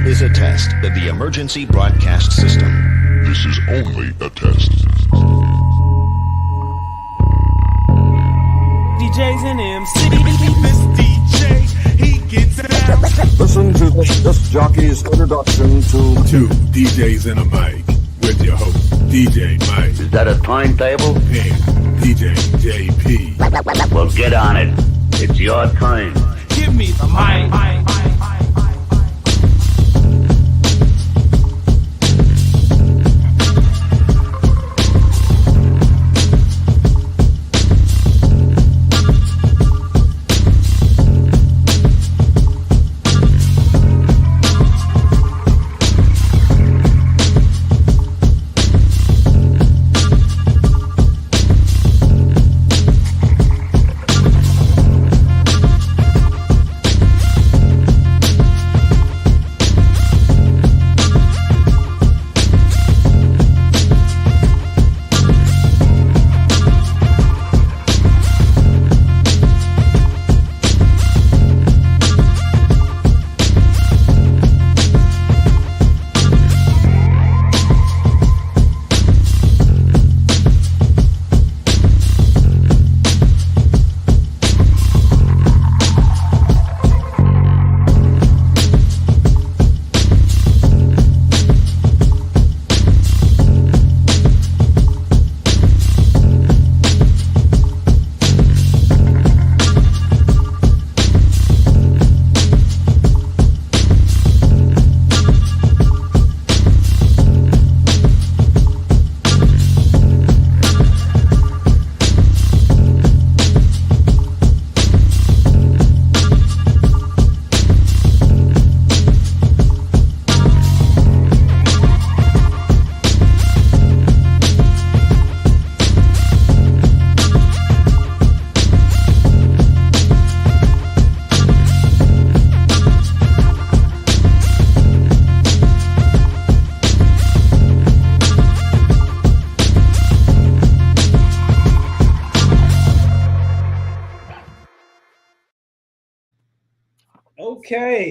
is a test of the emergency broadcast system. This is only a test. DJs and MC. This DJ, he gets down. Listen to this jockey's introduction to Two DJs and a mic with your host, DJ Mike Is that a timetable? and DJ JP. Well, get on it. It's your time. Give me the mic.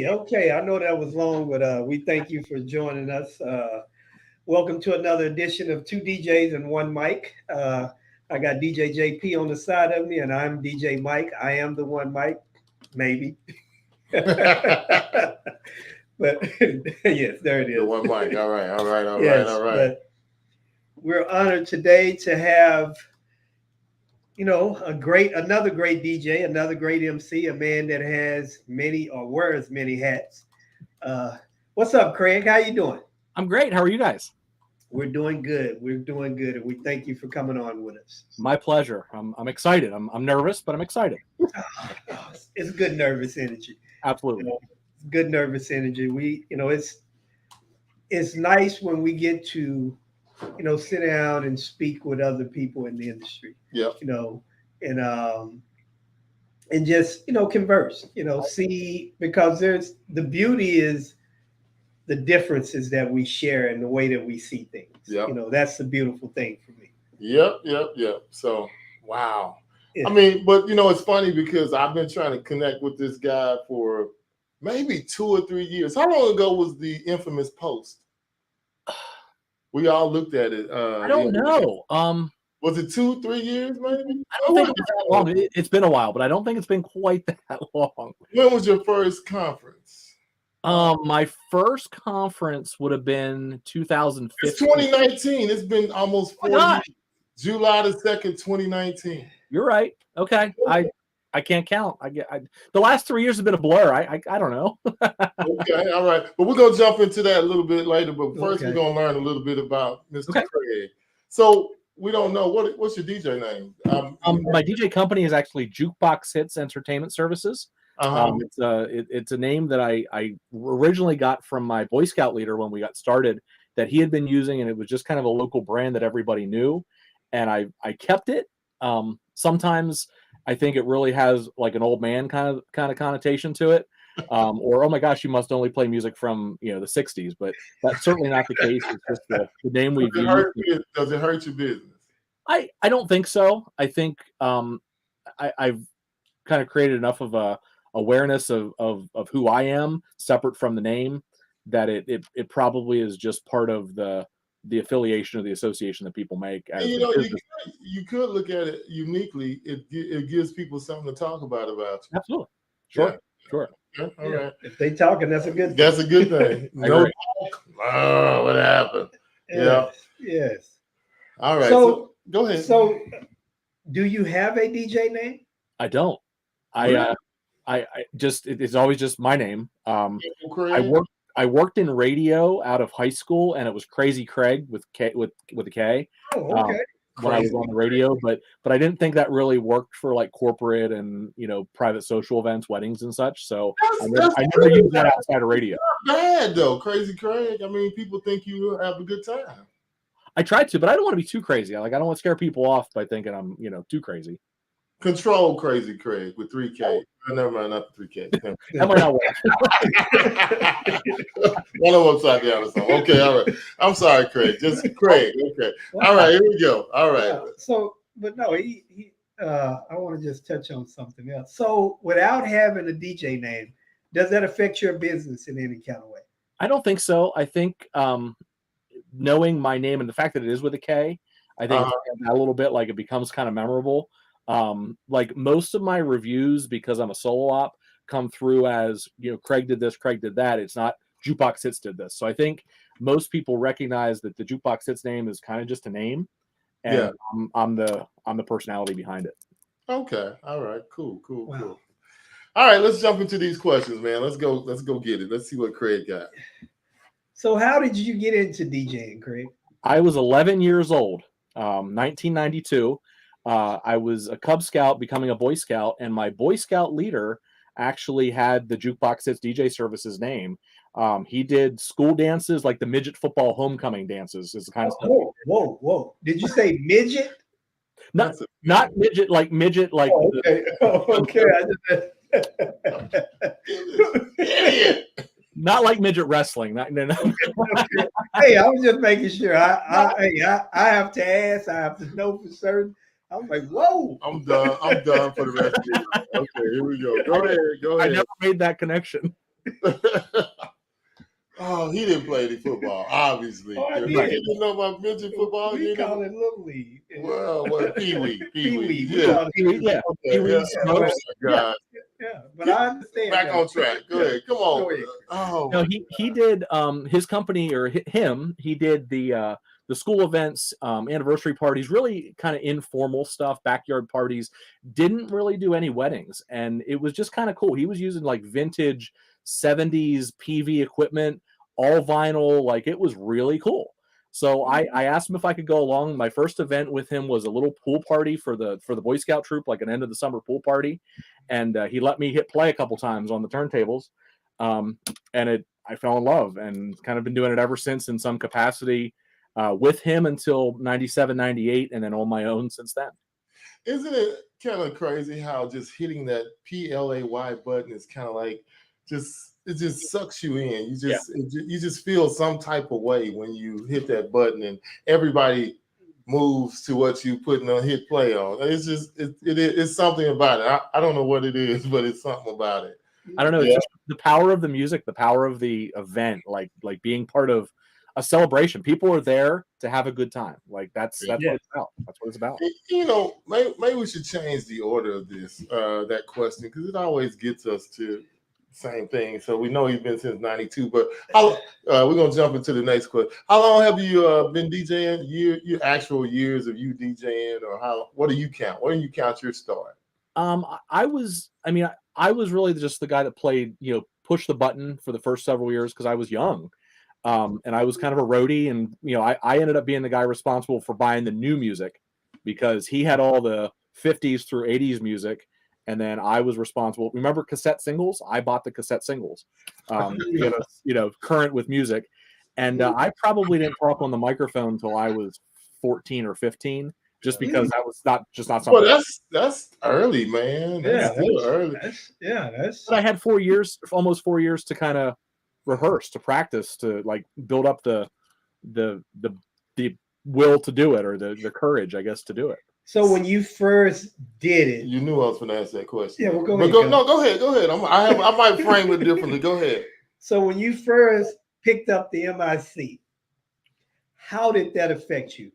Okay. I know that was long, but we thank you for joining us. Welcome to another edition of Two DJs and One Mic. I got DJ JP on the side of me, and I'm DJ Mike. I am the one mic, maybe. But yes, there it is. The one mic. All right. Yes, but we're honored today to have, another great DJ, another great MC, a man that has many or wears many hats. What's up, Craig? How you doing? I'm great. How are you guys? We're doing good. And we thank you for coming on with us. My pleasure. I'm excited. I'm nervous, but I'm excited. It's good nervous energy. Absolutely. Good nervous energy. It's nice when we get to, sit down and speak with other people in the industry. Yeah. And just, converse, see, because there's the beauty is the differences that we share and the way that we see things. Yep. That's the beautiful thing for me. Yep. So, wow. Yeah. I mean, but it's funny because I've been trying to connect with this guy for maybe 2 or 3 years. How long ago was the infamous post? We all looked at it. I don't know. Was it 2-3 years, maybe? I don't think it's that long. It's been a while, but I don't think it's been quite that long. When was your first conference? My first conference would have been 2015. It's 2019. It's been almost 4 years. July 2nd, 2019. You're right. Okay. I can't count. The last 3 years have been a blur. I don't know. Okay, all right. But we're gonna jump into that a little bit later. But first, we're gonna learn a little bit about Mr. Craig. So we don't know what's your DJ name. My DJ company is actually Jukebox Hits Entertainment Services. It's a name that I originally got from my Boy Scout leader when we got started, that he had been using, and it was just kind of a local brand that everybody knew, and I kept it. Sometimes I think it really has like an old man kind of connotation to it, or oh my gosh, you must only play music from the 60s, but that's certainly not the case. It's just the name we've used. Does it hurt your business? I don't think so. I think I've kind of created enough of a awareness of who I am separate from the name that it probably is just part of the affiliation of the association that people make. As And, you could look at it uniquely. It gives people something to talk about you. Absolutely. Sure. Yeah. Sure. Yeah, all right. If they talking, that's a good thing. That's a good thing. No agree. talk. Oh, what happened? Yeah. Yes. All right. So- go ahead. So, do you have a DJ name? I don't. I just it's always just my name. I worked in radio out of high school, and it was Crazy Craig with a K. Oh, okay. When I was on the radio, but I didn't think that really worked for like corporate and private social events, weddings and such. So I never used that outside of radio. Not bad though, Crazy Craig. I mean, people think you have a good time. I tried to, but I don't want to be too crazy. I don't want to scare people off by thinking I'm too crazy. Control Crazy Craig with 3K. Oh, never mind, not 3K. That might not work. One of them upside down or something. Okay, all right. I'm sorry, Craig. Just Craig. Okay. All right, here we go. All right. Yeah, so, but no, I want to just touch on something else. So, without having a DJ name, does that affect your business in any kind of way? I don't think so. I think knowing my name and the fact that it is with a K, I think a little bit like it becomes kind of memorable. Like most of my reviews, because I'm a solo op, come through as Craig did this, Craig did that. It's not Jukebox Hits did this. So I think most people recognize that the Jukebox Hits name is kind of just a name, and I'm the personality behind it. Okay. All right. Cool. Wow. Cool. All right. Let's jump into these questions, man. Let's go get it. Let's see what Craig got. So, how did you get into DJing, Craig? I was 11 years old, 1992. I was a Cub Scout becoming a Boy Scout, and my Boy Scout leader actually had the Jukebox Hits DJ service's name. He did school dances like the midget football homecoming dances is the kind of stuff. Whoa. Did you say midget? Not midget like Okay. not like midget wrestling. No. Hey, I was just making sure. I have to ask. I have to know for certain. I was like, whoa. I'm done for the rest of the year. Okay, here we go. Go ahead. I never made that connection. Oh, he didn't play any football, obviously. Oh, I did. You didn't know about midget football? We call it Little League. Well, what? Pee-wee. Pee-wee. Yeah. Yeah. Okay. Pee-wee. God. Yeah, but I understand. Back on track. Go ahead. Come on. Go ahead. Oh. No, he did his company or him. He did the school events, anniversary parties, really kind of informal stuff, backyard parties. Didn't really do any weddings, and it was just kind of cool. He was using like vintage 70s PV equipment, all vinyl. Like it was really cool. So I asked him if I could go along. My first event with him was a little pool party for the Boy Scout troop, like an end of the summer pool party, and he let me hit play a couple times on the turntables, and I fell in love and kind of been doing it ever since in some capacity with him until 97, 98, and then on my own since then. Isn't it kind of crazy how just hitting that PLAY button is kind of like it just sucks you in. You just feel some type of way when you hit that button and everybody moves to what you putting on hit play on. It's just it's something about it. I don't know what it is, but it's something about it. I don't know. It's just the power of the music, the power of the event, like being part of a celebration. People are there to have a good time. Like that's what it's about. That's what it's about. Maybe we should change the order of this that question, because it always gets us to same thing. So we know he's been since 92, but we're gonna jump into the next question. How long have you been DJing? Your actual years of you DJing, or what do you count? When do you count your start? I was really just the guy that played, push the button for the first several years because I was young. And I was kind of a roadie, and I ended up being the guy responsible for buying the new music because he had all the 50s through 80s music. And then I was responsible. Remember cassette singles? I bought the cassette singles, current with music. And I probably didn't talk on the microphone until I was 14 or 15, just because that was not something. Well, that's early, man. That's early. But I had almost 4 years to kind of rehearse, to practice, to like build up the will to do it, or the courage, I guess, to do it. So when you first did it, you knew I was going to ask that question. Yeah, well, go ahead. Go ahead. I might frame it differently. Go ahead. So when you first picked up the MIC, how did that affect you?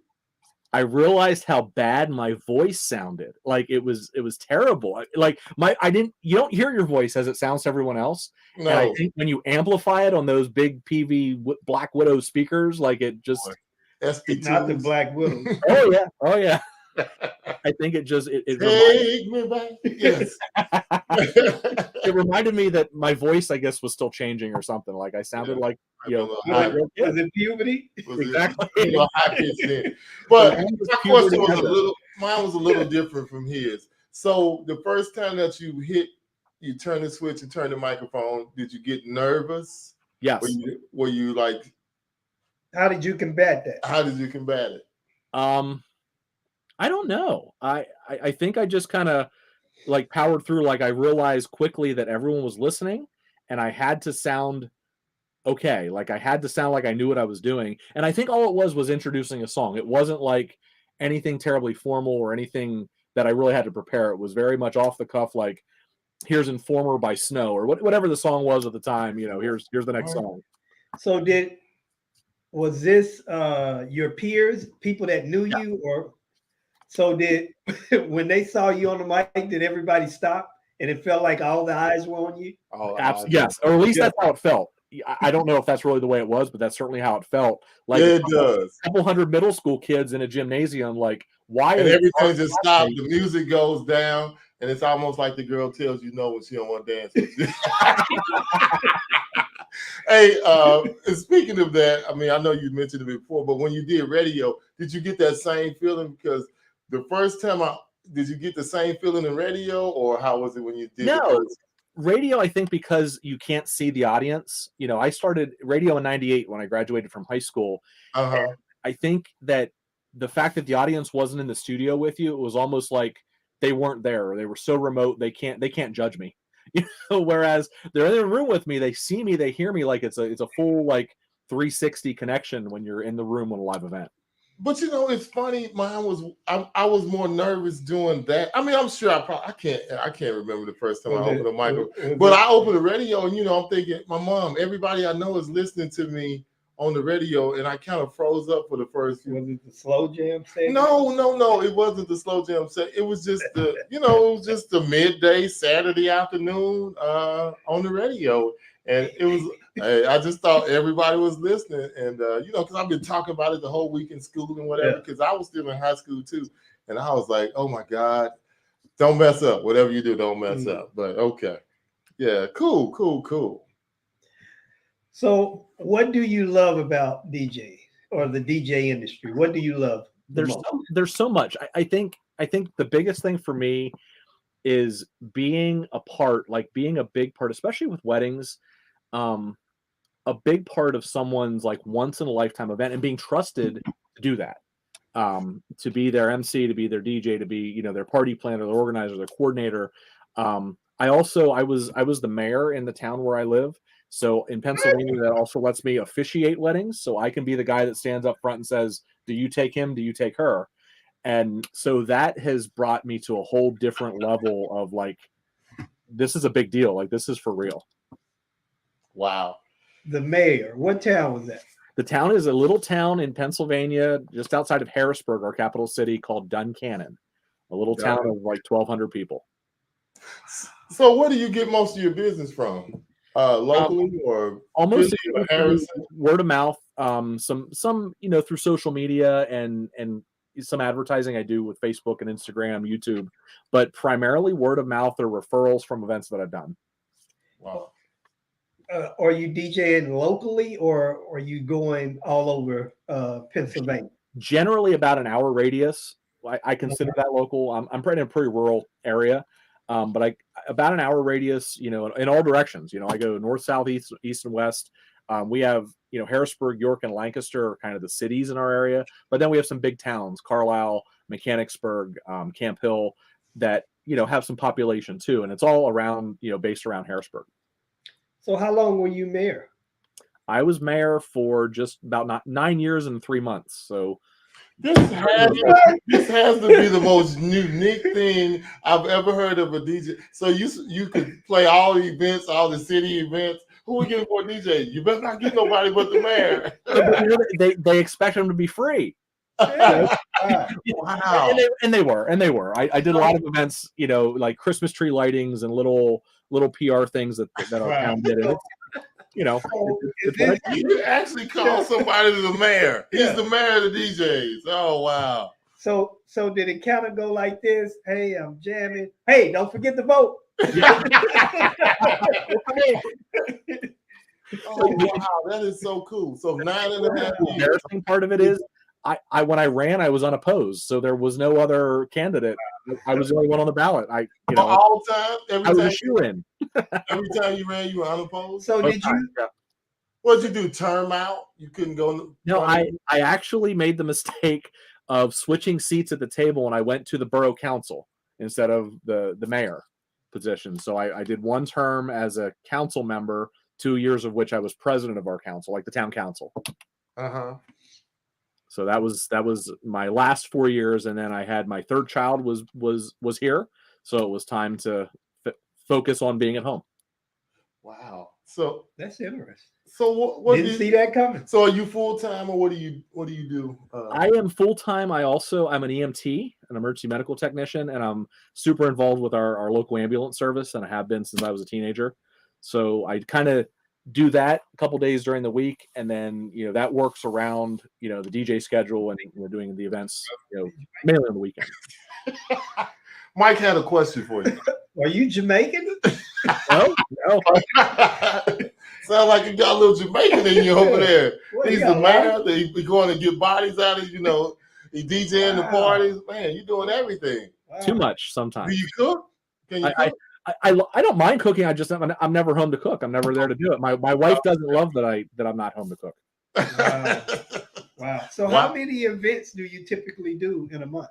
I realized how bad my voice sounded. Like it was terrible. Like you don't hear your voice as it sounds to everyone else. No. And I think when you amplify it on those big PV Black Widow speakers, like it just SP2. Not the Black Widow. oh yeah. I think it Take me back. Yes. it reminded me that my voice, I guess, was still changing or something. Like I sounded like, you know, Was it puberty? Exactly. But my question was mine was a little different from his. So the first time that you turn the switch and turn the microphone, did you get nervous? Yes. Were you like? How did you combat that? How did you combat it? I don't know. I think I just kind of like powered through. Like I realized quickly that everyone was listening and I had to sound okay. Like I had to sound like I knew what I was doing. And I think all it was introducing a song. It wasn't like anything terribly formal or anything that I really had to prepare. It was very much off the cuff. Like here's Informer by Snow or whatever the song was at the time, you know, here's the next song. So was this your peers, people that knew you, or so did when they saw you on the mic, did everybody stop and it felt like all the eyes were on you? Yes, or at least that's how it felt. I don't know if that's really the way it was, but that's certainly how it felt. Like it does. A couple hundred middle school kids in a gymnasium, like why? And everything just stopped. The music goes down, and it's almost like the girl tells you no when she don't want to dance with you. Hey, and speaking of that, I mean, I know you mentioned it before, but when you did radio, did you get that same feeling? Because the first time did you get the same feeling in radio, or how was it when you did? No, radio, I think because you can't see the audience. You know, I started radio in '98 when I graduated from high school. Uh-huh. I think that the fact that the audience wasn't in the studio with you, it was almost like they weren't there, or they were so remote they can't judge me. You know, whereas they're in the room with me, they see me, they hear me, like it's a full like 360 connection when you're in the room on a live event. But you know, it's funny. Mine was I was more nervous doing that. I mean, I'm sure I can't remember the first time I opened the microphone, but I opened the radio, and you know, I'm thinking, my mom, everybody I know is listening to me on the radio, and I kind of froze up for the first few. Was it the slow jam segment? No, it wasn't the slow jam set. It was just the midday Saturday afternoon on the radio, and it was. I just thought everybody was listening, and you know, because I've been talking about it the whole week in school and whatever. Because I was still in high school too, and I was like, oh my God, don't mess up. Whatever you do, don't mess up. But okay, yeah, cool. So, what do you love about DJ or the DJ industry? What do you love? There's so much. I think the biggest thing for me is being a part, like being a big part, especially with weddings, a big part of someone's like once in a lifetime event, and being trusted to do that, to be their MC, to be their DJ, to be, you know, their party planner, their organizer, their coordinator. I was the mayor in the town where I live. So in Pennsylvania, that also lets me officiate weddings. So I can be the guy that stands up front and says, do you take him? Do you take her? And so that has brought me to a whole different level of like, this is a big deal. Like, this is for real. Wow. The mayor, what town was that? The town is a little town in Pennsylvania, just outside of Harrisburg, our capital city, called Duncannon, a little town of like 1,200 people. So where do you get most of your business from? Locally or almost word of mouth, some you know, through social media and some advertising I do with Facebook and Instagram, YouTube, but primarily word of mouth or referrals from events that I've done. Wow. Are you DJing locally, or are you going all over Pennsylvania? Generally about an hour radius. I consider that local. I'm in a pretty rural area. But about an hour radius, you know, in all directions. You know, I go north, south, east, and west. We have, you know, Harrisburg, York, and Lancaster are kind of the cities in our area. But then we have some big towns, Carlisle, Mechanicsburg, Camp Hill, that, you know, have some population too. And it's all around, you know, based around Harrisburg. So how long were you mayor? I was mayor for just about 9 years and 3 months. So this has to be the most unique thing I've ever heard of a DJ. So you could play all the events, all the city events, Who we getting for DJ? You better not get nobody but the mayor. They expect them to be free. Wow. And they were. I did a lot of events, like Christmas tree lightings and little PR things that our town did. And You actually call somebody the mayor. He's the mayor of the DJs. Oh wow. So did it kind of go like this? Hey, I'm jamming. Hey, don't forget to vote. Oh wow, that is so cool. So 9.5 The embarrassing part of it is I when I ran, I was unopposed, so there was no other candidate. I was the only one on the ballot. All the time, I was a shoe-in. every time you ran, you were unopposed. So did you? What'd you do? Term out? You couldn't go. No, I actually made the mistake of switching seats at the table when I went to the borough council instead of the mayor position. So I did one term as a council member, 2 years of which I was president of our council, like the town council. So that was my last 4 years, and then I had my third child was here, so it was time to focus on being at home. Wow. So That's interesting. So what didn't see that coming. So are you full time, or what do you do? I am full time. I'm an EMT, an emergency medical technician, and I'm super involved with our local ambulance service, and I have been since I was a teenager. So I kind of do that a couple days during the week, and then that works around the DJ schedule and doing the events mainly on the weekend. Mike had a question for you. Are you Jamaican? No. Sound like you got a little Jamaican in you over there. Well, He's the mayor. They be going to get bodies out of he DJing the parties. Man, you doing everything. Wow. Too much sometimes. Do you cook? Can you cook? I don't mind cooking. I'm never home to cook. I'm never there to do it. My wife doesn't love that I'm not home to cook. Wow. So how many events do you typically do in a month?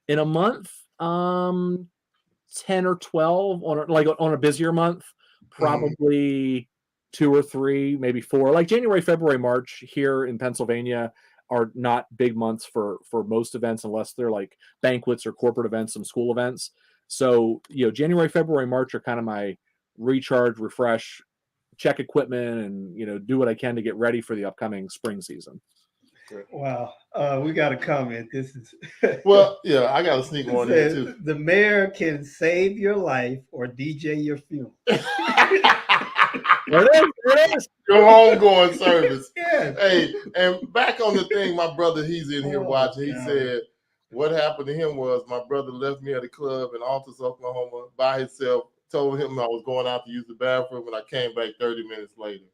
In a month, 10 or 12 on a busier month, probably 2 or 3, maybe 4. Like January, February, March here in Pennsylvania are not big months for most events unless they're like banquets or corporate events, some school events. So, January, February, March are kind of my recharge, refresh, check equipment, and, do what I can to get ready for the upcoming spring season. Wow. We got a comment. This is well, yeah, I got to sneak one in too. The mayor can save your life or DJ your funeral. There it is. Your homegoing service. Yeah. Hey, and back on the thing, my brother, he's in here watching. He said, what happened to him was my brother left me at a club in Altus, Oklahoma by himself, told him I was going out to use the bathroom, and I came back 30 minutes later.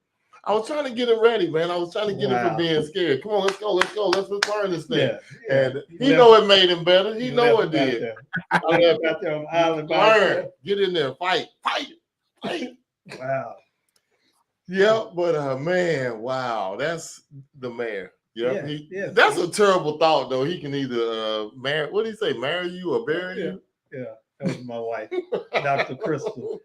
I was trying to get him ready, man. I was trying to get him from being scared. Come on, let's go. Let's learn this thing. Yeah. And he know it made him better. He know it did. I left out there on the island by Learn. Get in there. Fight. Wow. Yeah, but man, wow, that's the mayor. Yeah, that's a terrible thought, though. He can either marry. What did he say? Marry you or bury you? Yeah, that was my wife, Dr. Crystal.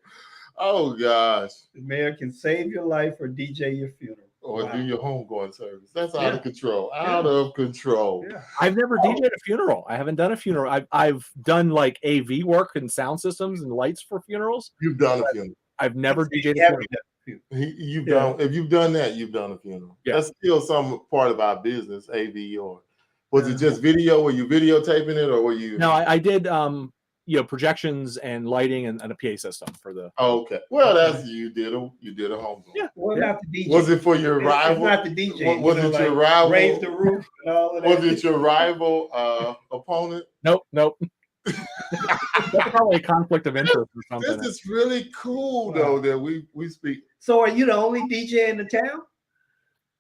Oh gosh. The mayor can save your life or DJ your funeral. Or do your homegoing service. That's out of control. Out of control. Yeah. I've never DJed a funeral. I haven't done a funeral. I've done like AV work and sound systems and lights for funerals. You've done a funeral. I've never DJed a funeral. You've done. If you've done that, you've done a funeral. Yeah. That's still some part of our business, AV. Or was it just video? Were you videotaping it, or were you? No, I did. Projections and lighting and a PA system for the. Oh, okay. Well, that's you did a home. Yeah. Well, not the DJ. Was it for your rival? It's not the DJ. Was it your rival? Raise the roof and all of that. Was it your rival opponent? Nope. That's probably a conflict of interest or something. This is really cool, though, that we speak. So, are you the only DJ in the town?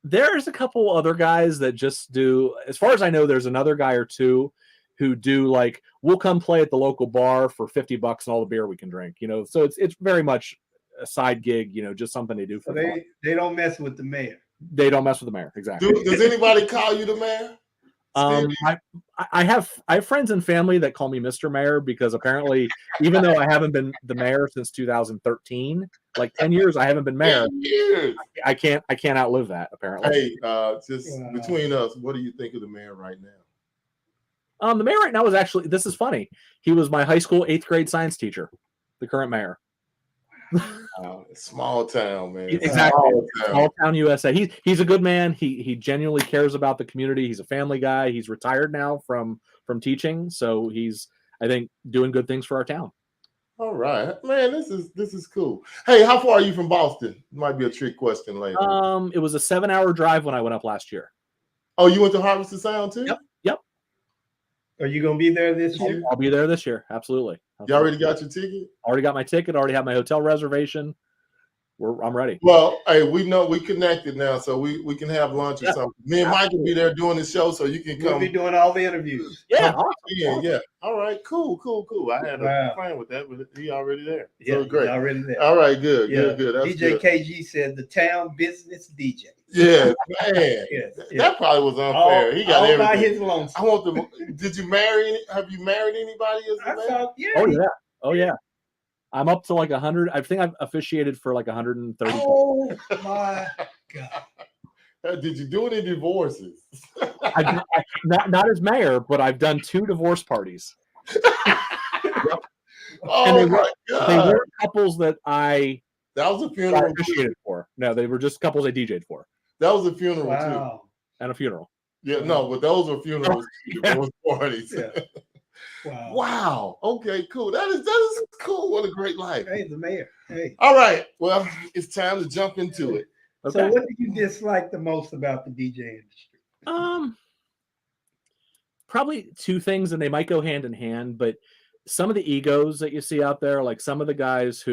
There's a couple other guys that just do. As far as I know, there's another guy or two who do like we'll come play at the local bar for $50 and all the beer we can drink. So it's very much a side gig. Just something they do for fun. They don't mess with the mayor. They don't mess with the mayor. Exactly. Does anybody call you the mayor? I have friends and family that call me Mr. Mayor because apparently, even though I haven't been the mayor since 2013, like 10 years, I haven't been mayor. 10 years. I can't outlive that. Apparently. Hey, between us, what do you think of the mayor right now? The mayor right now is actually. This is funny. He was my high school 8th grade science teacher, the current mayor. Small town, man. Exactly. Small Small town USA. He's a good man. He genuinely cares about the community. He's a family guy. He's retired now from teaching, so he's, I think, doing good things for our town. All right, man. This is cool. Hey, how far are you from Boston? Might be a trick question later. It was a 7-hour drive when I went up last year. Oh, you went to Harvested Sound too? Yep. Are you going to be there this year? I'll be there this year. Absolutely. You already got your ticket? Already got my ticket. Already have my hotel reservation. I'm ready. Well, hey, we know we connected now, so we can have lunch or something. Me and Mike will be there doing the show, so you can come. We'll be doing all the interviews. Yeah. Yeah. All right. Cool. I had a plan with that, but he already there. Yeah, So great. already there. All right. Good. That's DJ good. KG said the town business DJ. Yeah, man. Yes. That probably was unfair. He got all everything. by his lonesome. I want to. Did you marry? Have you married anybody as a I man? saw, yeah. Oh yeah. I'm up to like 100. I think I've officiated for like 130. Oh my God. Did you do any divorces? Not as mayor, but I've done 2 divorce parties. Oh they my God. They weren't couples that I That was a funeral. officiated for. No, they were just couples I DJ'd for. That was a funeral too. Wow. And a funeral. Yeah, no, but those were funerals, divorce parties. Yeah. Wow. Wow. Okay, cool. That is cool. What a great life. Hey, the mayor. Hey. All right. Well, it's time to jump into it. Okay. So what do you dislike the most about the DJ industry? Probably 2 things, and they might go hand in hand, but some of the egos that you see out there, like some of the guys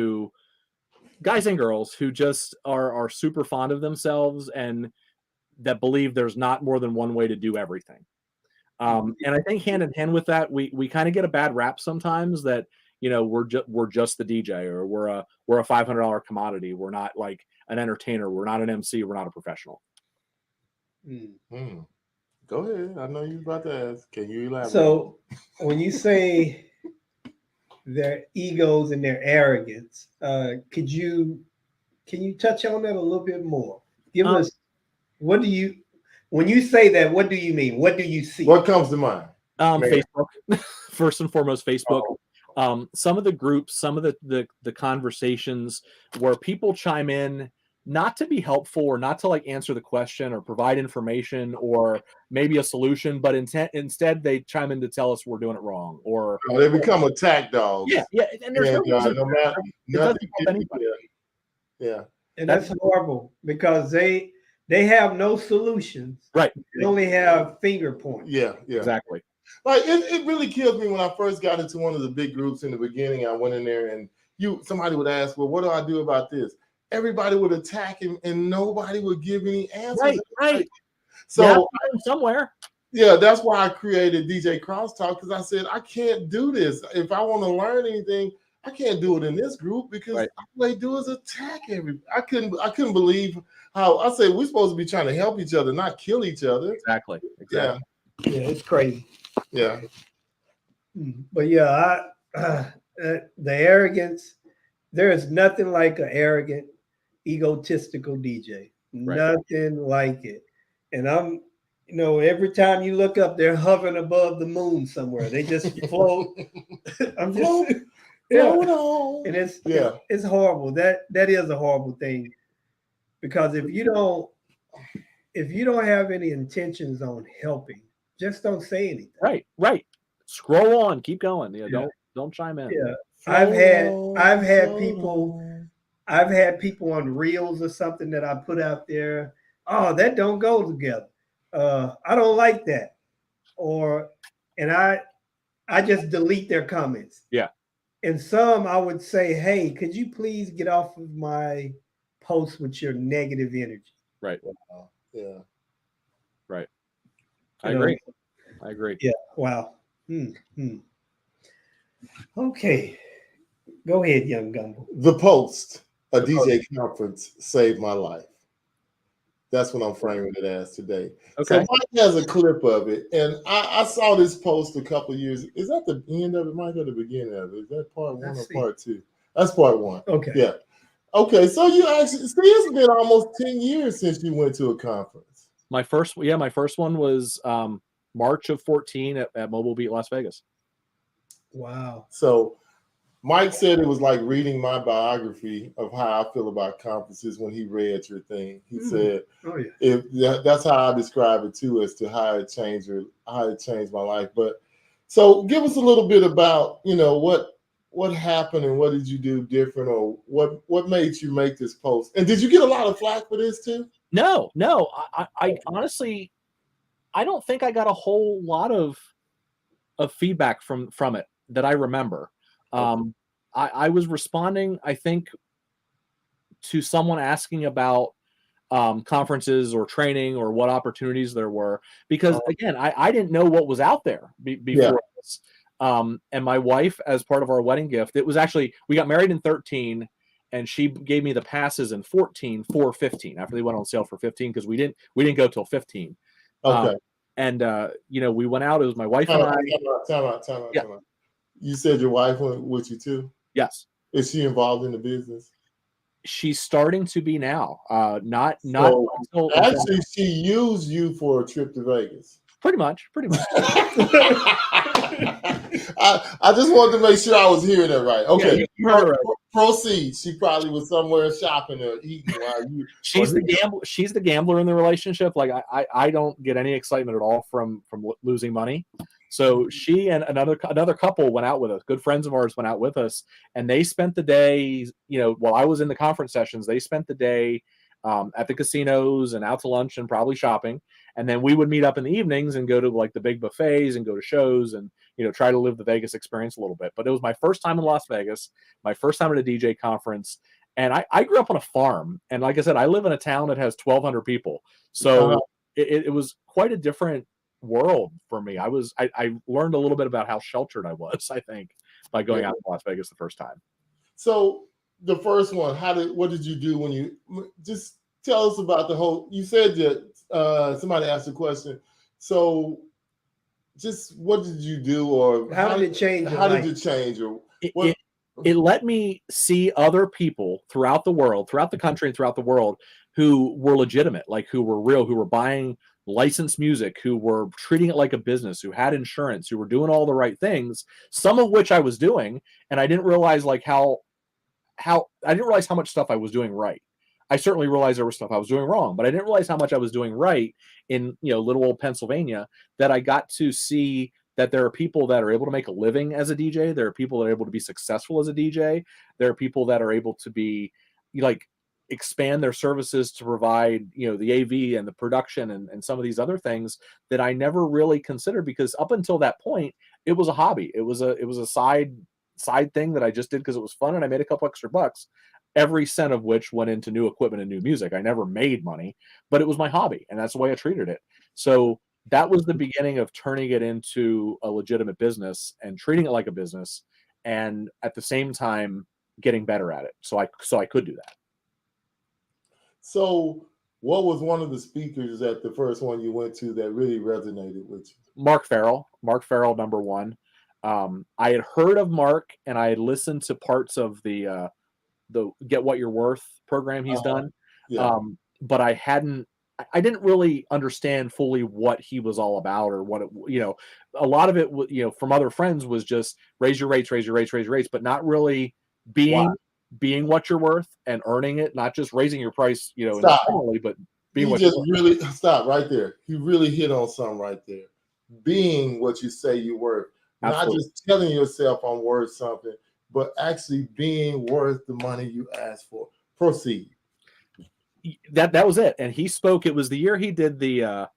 and girls who just are super fond of themselves and that believe there's not more than one way to do everything. And I think hand in hand with that, we kind of get a bad rap sometimes that, we're just the DJ, or we're a $500 commodity. We're not like an entertainer. We're not an MC. We're not a professional. Go ahead. I know you're about to ask. Can you elaborate? So when you say their egos and their arrogance, can you touch on that a little bit more? Give us, when you say that, what do you mean? What do you see? What comes to mind? Facebook, first and foremost, Facebook. Some of the groups, some of the conversations where people chime in, not to be helpful or not to like answer the question or provide information or maybe a solution, but instead they chime in to tell us we're doing it wrong, or they become attack dogs. Yeah, and there's no reason no matter, it doesn't help anybody. Yeah, and that's horrible because they have no solutions. Right. They only have finger points. Yeah, exactly. Like it really kills me when I first got into one of the big groups in the beginning. I went in there and somebody would ask, well, what do I do about this? Everybody would attack him and nobody would give any answers. Right. So somewhere. Yeah, that's why I created DJ Crosstalk, because I said I can't do this. If I want to learn anything, I can't do it in this group because all they do is attack everybody. I couldn't believe how I say we're supposed to be trying to help each other, not kill each other. Exactly. Yeah, it's crazy. Yeah. But yeah, the arrogance, there is nothing like an arrogant, egotistical DJ. Right. Nothing like it. And I'm, every time you look up, they're hovering above the moon somewhere. They just float. I'm just and it's horrible. That is a horrible thing, because if you don't have any intentions on helping, just don't say anything. Right. Scroll on, keep going. Yeah. Don't chime in. Yeah. I've had people on reels or something that I put out there. Oh, that don't go together. I don't like that. And I just delete their comments. Yeah. And some I would say, hey, could you please get off of my post with your negative energy? Right. Yeah. Right. I agree. Yeah. Wow. Okay. Go ahead, young Gumbo. The Post, a DJ conference, saved my life. That's what I'm framing it as today. Okay. So Mike has a clip of it, and I saw this post a couple of years. Is that the end of it, Mike, or the beginning of it? Is that part one or part two? That's part one. Okay. Yeah. Okay. So you actually see, it's been almost 10 years since you went to a conference. My first one was March of 14 at Mobile Beat Las Vegas. Wow. So Mike said it was like reading my biography of how I feel about conferences when he read your thing. He said, that's how I describe it too, as to how it changed my life. But so give us a little bit about, what happened and what did you do different, or what made you make this post? And did you get a lot of flack for this too? No. I honestly, I don't think I got a whole lot of feedback from it that I remember. I was responding, I think, to someone asking about conferences or training or what opportunities there were, because again, I didn't know what was out there before this. And my wife, as part of our wedding gift, it was actually, we got married in 13 and she gave me the passes in 14 for 15 after they went on sale for 15, because we didn't go till 15. Okay. We went out. It was my wife and I. Time out. You said your wife went with you too? Yes. Is she involved in the business? She's starting to be now. Not actually, she used you for a trip to Vegas. Pretty much. I just wanted to make sure I was hearing that right. Okay, right. Proceed. She probably was somewhere shopping or eating while you. She's the gambler in the relationship. Like I don't get any excitement at all from losing money. So she and another couple went out with us. Good friends of ours went out with us, and they spent the day. While I was in the conference sessions, they spent the day at the casinos and out to lunch and probably shopping. And then we would meet up in the evenings and go to like the big buffets and go to shows and try to live the Vegas experience a little bit. But it was my first time in Las Vegas, my first time at a DJ conference, and I grew up on a farm. And like I said, I live in a town that has 1,200 people, so it was quite a different world for me. I learned a little bit about how sheltered I was, I think, by going out to Las Vegas the first time. So the first one, what did you do when you just tell us about the whole? You said that somebody asked a question. So just what did you do, or how did it change? How did it change? Or it let me see other people throughout the world, throughout the country and throughout the world, who were legitimate, like who were real, who were buying licensed music, who were treating it like a business, who had insurance, who were doing all the right things, some of which I was doing, and I didn't realize how much stuff I was doing right. I certainly realized there was stuff I was doing wrong, but I didn't realize how much I was doing right in little old Pennsylvania, that I got to see that there are people that are able to make a living as a DJ. There are people that are able to be successful as a DJ. There are people that are able to be expand their services to provide, the AV and the production and some of these other things that I never really considered, because up until that point, it was a hobby. It was a side thing that I just did because it was fun, and I made a couple extra bucks, every cent of which went into new equipment and new music. I never made money, but it was my hobby, and that's the way I treated it. So that was the beginning of turning it into a legitimate business and treating it like a business, and at the same time getting better at it. So I could do that. So what was one of the speakers at the first one you went to that really resonated with you? Mark Farrell, number one. I had heard of Mark, and I had listened to parts of the Get What You're Worth program he's done. Yeah. But I didn't really understand fully what he was all about, or what a lot of it, from other friends, was just raise your rates, but not really being what you're worth and earning it, not just raising your price, internally, but being what you're worth. Really stop right there. He really hit on something right there. Being what you say you're worth. Absolutely. Not just telling yourself I'm worth something, but actually being worth the money you asked for. Proceed. That was it. And he spoke. It was the year he did the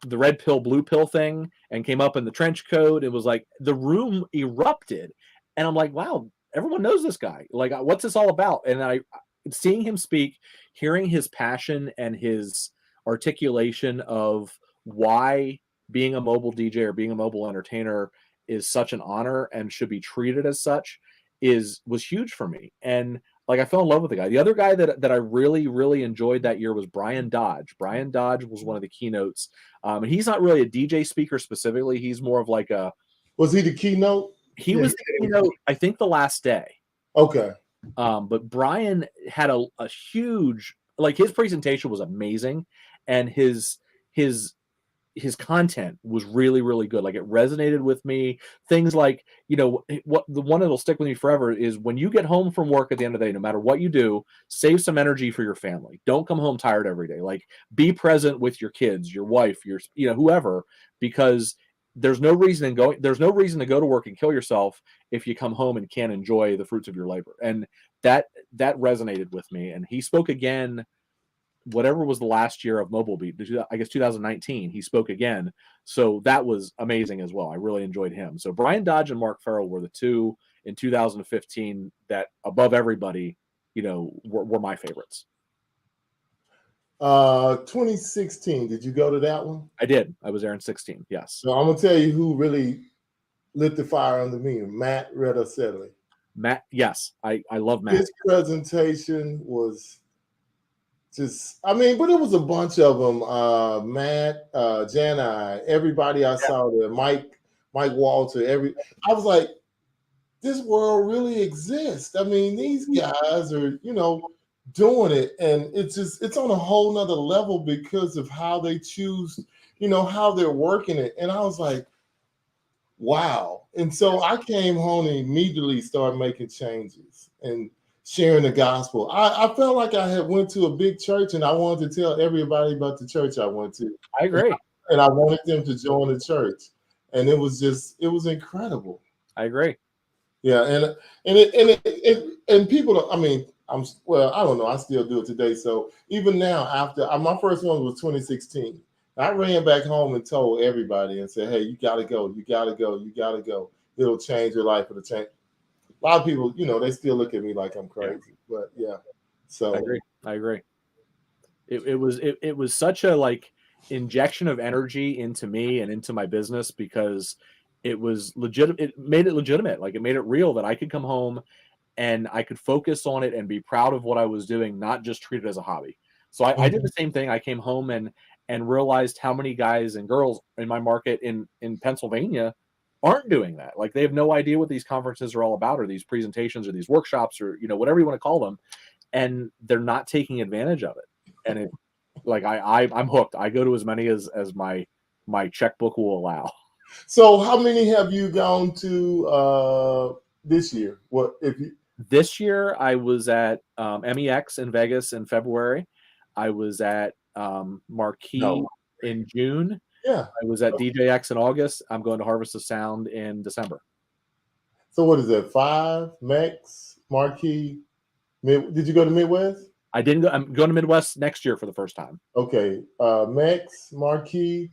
red pill, blue pill thing, and came up in the trench coat. It was like the room erupted, and I'm like, wow, everyone knows this guy. Like, what's this all about? And seeing him speak, hearing his passion and his articulation of why being a mobile DJ or being a mobile entertainer is such an honor and should be treated as such was huge for me. And I fell in love with the guy. The other guy that I really, really enjoyed that year was Brian Dodge. Brian Dodge was one of the keynotes. And he's not really a DJ speaker specifically. He's more of like a... Was he the keynote? He was the keynote, I think, the last day. Okay. But Brian had a huge... his presentation was amazing. And his his content was really, really good. Like, it resonated with me. Things like, what the one that'll stick with me forever is when you get home from work at the end of the day, no matter what you do, save some energy for your family. Don't come home tired every day. Like, be present with your kids, your wife, your, whoever, because there's no reason to go to work and kill yourself if you come home and can't enjoy the fruits of your labor. And that resonated with me. And he spoke again, whatever was the last year of Mobile Beat, I guess 2019, he spoke again. So that was amazing as well. I really enjoyed him. So Brian Dodge and Mark Farrell were the two in 2015 that, above everybody, were my favorites. 2016, did you go to that one? I did. I was there in 16. Yes. So I'm gonna tell you who really lit the fire under me. Matt Redacelli. Matt, yes, I love Matt. His presentation was just, but it was a bunch of them. Matt, Jani, everybody I saw there, Mike Walter, I was like, this world really exists. These guys are, doing it, and it's on a whole nother level because of how they choose, how they're working it. And I was like, wow. And so I came home and immediately started making changes and sharing the gospel. I felt like I had went to a big church, and I wanted to tell everybody about the church I went to. I agree. And I wanted them to join the church. And it was incredible. I agree. Yeah. And people, I don't know. I still do it today. So even now, after my first one was 2016, I ran back home and told everybody and said, hey, you got to go. You got to go. You got to go. It'll change your life. It'll change. A lot of people, they still look at me like I'm crazy, but yeah. So I agree. It was such a injection of energy into me and into my business, because it was legit. It made it legitimate. Like, it made it real that I could come home and I could focus on it and be proud of what I was doing, not just treat it as a hobby. So I did the same thing. I came home and realized how many guys and girls in my market in Pennsylvania aren't doing that. Like, they have no idea what these conferences are all about, or these presentations, or these workshops, or, whatever you want to call them. And they're not taking advantage of it. And I'm hooked. I go to as many as my checkbook will allow. So how many have you gone to this year? This year I was at MEX in Vegas in February. I was at Marquee in June. Yeah. I was at DJX in August. I'm going to Harvest of Sound in December. So what is that? 5, MEX, Marquee. Did you go to Midwest? I didn't go. I'm going to Midwest next year for the first time. Okay. MEX, Marquee,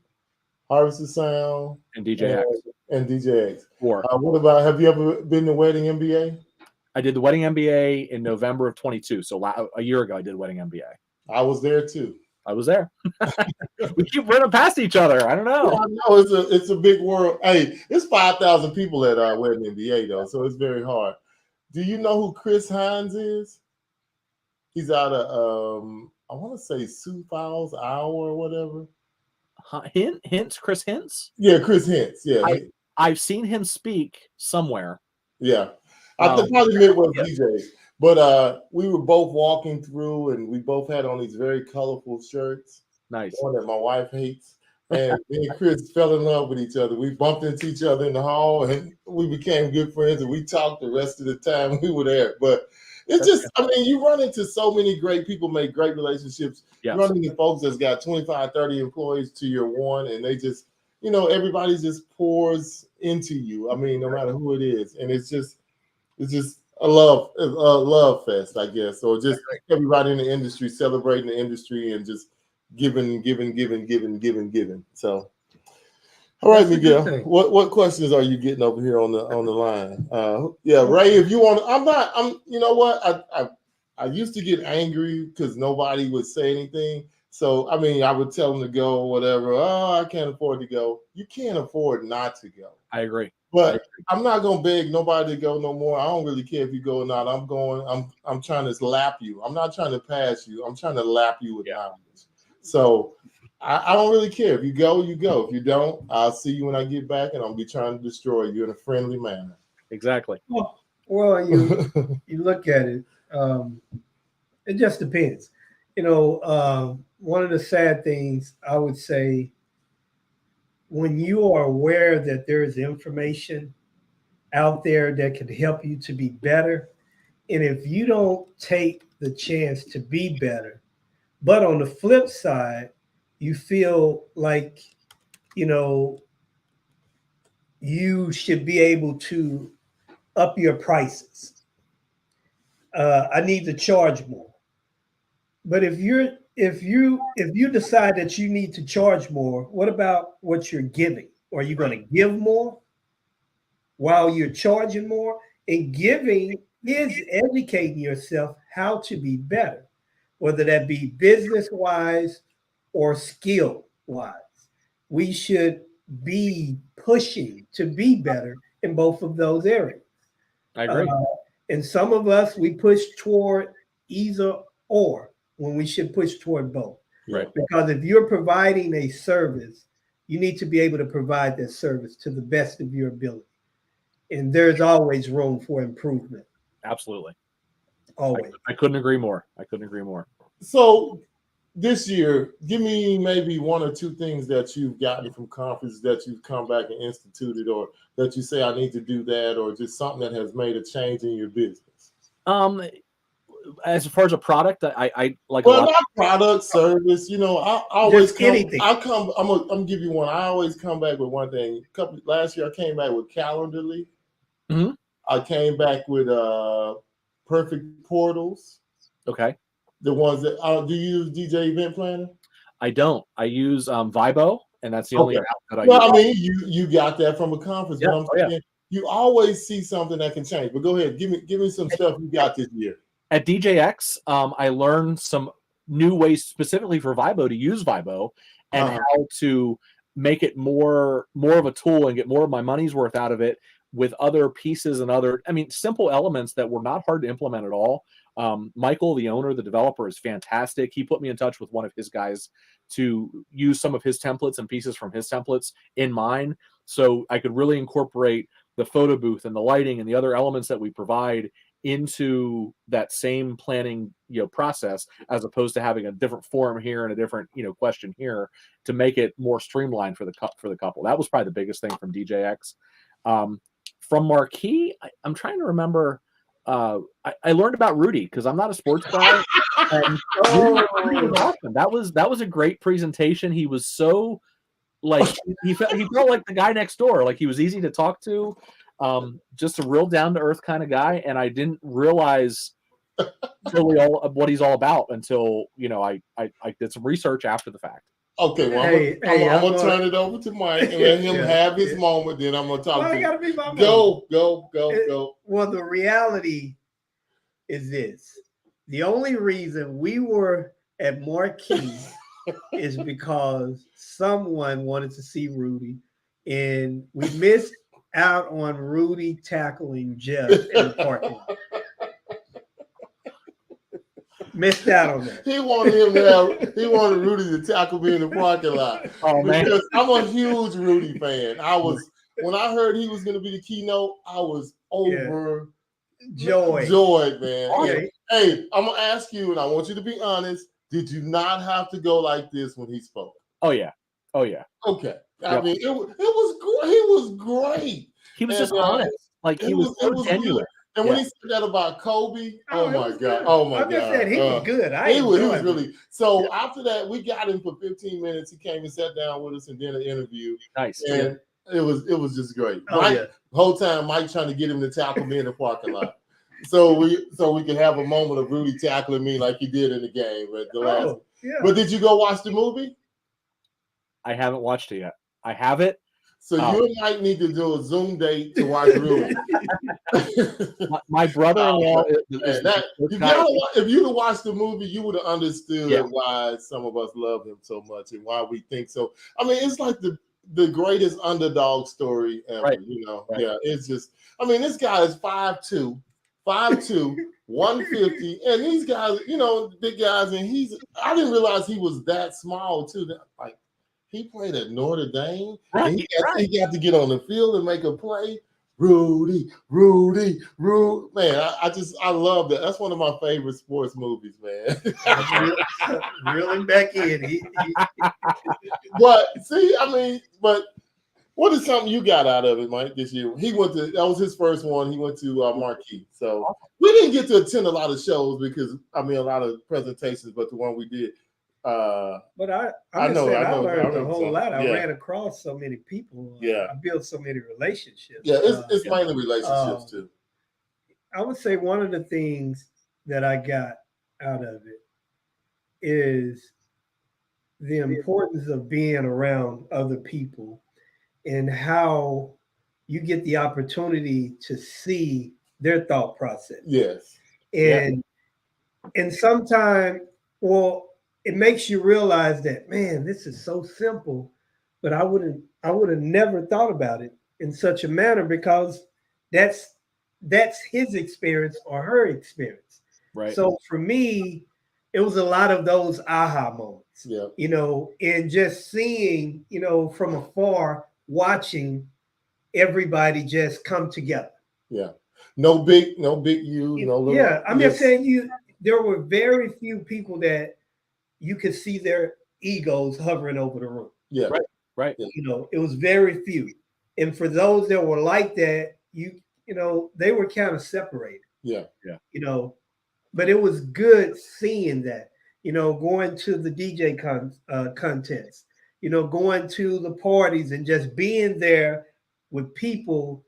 Harvest of Sound, and DJX. And DJX. 4. What about, have you ever been to Wedding MBA? I did the Wedding MBA in November of 22. So a year ago, I did Wedding MBA. I was there too. I was there. We keep running past each other. I don't know. Yeah, I know it's a big world. Hey, it's 5,000 people at Wedding MBA though, so it's very hard. Do you know who Chris Hines is? He's out of I want to say Sioux Falls, Iowa, or whatever. Chris Hintz? Yeah, Chris Hintz. Yeah, I've seen him speak somewhere. Yeah, I think probably Midwest DJ. But we were both walking through, and we both had on these very colorful shirts. Nice. One that my wife hates. And me and Chris fell in love with each other. We bumped into each other in the hall, and we became good friends, and we talked the rest of the time we were there. But it's just, you run into so many great people, make great relationships. Yes. You run into folks that's got 25, 30 employees to your one, and they just, everybody just pours into you. No matter who it is. And it's just a love fest, I guess. Or just everybody in the industry celebrating the industry and just giving. So, all right, Miguel. What questions are you getting over here on the line? Ray, if you want, you know what? I used to get angry because nobody would say anything. So I would tell them to go or whatever. Oh, I can't afford to go. You can't afford not to go. I agree. But I'm not gonna beg nobody to go no more. I don't really care if you go or not. I'm going. I'm trying to lap you. I'm not trying to pass you. I'm trying to lap you with knowledge. So I don't really care. If you go, you go. If you don't, I'll see you when I get back, and I'll be trying to destroy you in a friendly manner. Exactly. Well, you look at it. It just depends. One of the sad things I would say when you are aware that there is information out there that can help you to be better, and if you don't take the chance to be better, but on the flip side, you feel like, you know, you should be able to up your prices. I need to charge more. But if you decide that you need to charge more, what about what you're giving? Are you going to give more while you're charging more? And giving is educating yourself how to be better, whether that be business-wise or skill-wise. We should be pushing to be better in both of those areas. I agree. And some of us, we push toward either or when we should push toward both. Right. Because if you're providing a service, you need to be able to provide that service to the best of your ability. And there's always room for improvement. Absolutely. Always. I couldn't agree more. So this year, give me maybe one or two things that you've gotten from conferences that you've come back and instituted, or that you say I need to do that, or just something that has made a change in your business. As far as a product, I like. Well, not product, service. You know, I always come. Anything. I'm gonna give you one. I always come back with one thing. Last year, I came back with Calendarly. Mm-hmm. I came back with Perfect Portals. Okay. The ones that do you use DJ Event Planner? I don't. I use Vibo, and that's the only app that I use. Well, I mean, you got that from a conference. Yeah. But I'm saying, you always see something that can change. But go ahead, give me some stuff you got this year. At DJX, I learned some new ways specifically for Vibo to use Vibo, and how to make it more of a tool and get more of my money's worth out of it with other pieces and simple elements that were not hard to implement at all. Michael, the owner, the developer, is fantastic. He put me in touch with one of his guys to use some of his templates and pieces from his templates in mine, so I could really incorporate the photo booth and the lighting and the other elements that we provide into that same planning process, as opposed to having a different form here and a different question here, to make it more streamlined for the couple. That was probably the biggest thing from DJX. From Marquee, I'm trying to remember. I learned about Rudy because I'm not a sports guy. And awesome. That was a great presentation. He was so he felt like the guy next door. Like, he was easy to talk to. Just a real down to earth kind of guy, and I didn't realize really all of what he's all about until I did some research after the fact. Okay, well, I'm gonna turn it over to Mike and let him have his moment. Then I'm gonna talk. Well, gotta be my go. Well, the reality is this: the only reason we were at Marquee is because someone wanted to see Rudy, and we missed out on Rudy tackling Jeff in the parking lot. Missed out on that. He wanted Rudy to tackle me in the parking lot. Oh, man. Because I'm a huge Rudy fan. When I heard he was going to be the keynote, I was overjoyed, man. Awesome. Hey, I'm going to ask you, and I want you to be honest. Did you not have to go like this when he spoke? Oh yeah. Okay. I mean, it was great. He was just honest. Like, he was so genuine. Good. And when he said that about Kobe, oh my God. Good. Oh my I'm just God. saying, he was good. He was really. So after that, we got him for 15 minutes. He came and sat down with us and did an interview. Nice. And it was just great. Oh, The whole time, Mike trying to get him to tackle me in the parking lot. So we could have a moment of Rudy tackling me like he did in the game at the last. But did you go watch the movie? I haven't watched it yet. I have it. So you and Mike need to do a Zoom date to watch Rudy. My brother-in-law if you'd have watched the movie, you would have understood why some of us love him so much and why we think so. I mean, it's like the greatest underdog story ever. Right. Right. Yeah, it's just. I mean, this guy is 5'2", 150, and these guys, big guys, and I didn't realize he was that small too. Like, he played at Notre Dame, and he got to get on the field and make a play. Rudy. Man, I love that. That's one of my favorite sports movies, man. Reel him back in. But see, I mean, but What is something you got out of it, Mike, this year? That was his first one. He went to Marquee. So we didn't get to attend a lot of shows because, a lot of presentations, but the one we did. But I learned a whole lot. I ran across so many people. I built so many relationships. Yeah, it's mainly relationships too. I would say one of the things that I got out of it is the importance of being around other people and how you get the opportunity to see their thought process. Yes. And sometimes, it makes you realize that, man, this is so simple, but I would have never thought about it in such a manner because that's his experience or her experience. Right. So for me, it was a lot of those aha moments. Yeah. And just seeing, from afar, watching everybody just come together. Yeah. No big you, no little. Yeah. I'm just saying there were very few people that you could see their egos hovering over the room. Yeah. Right. It was very few. And for those that were like that, they were kind of separated. Yeah. But it was good seeing that, going to the DJ contest, going to the parties and just being there with people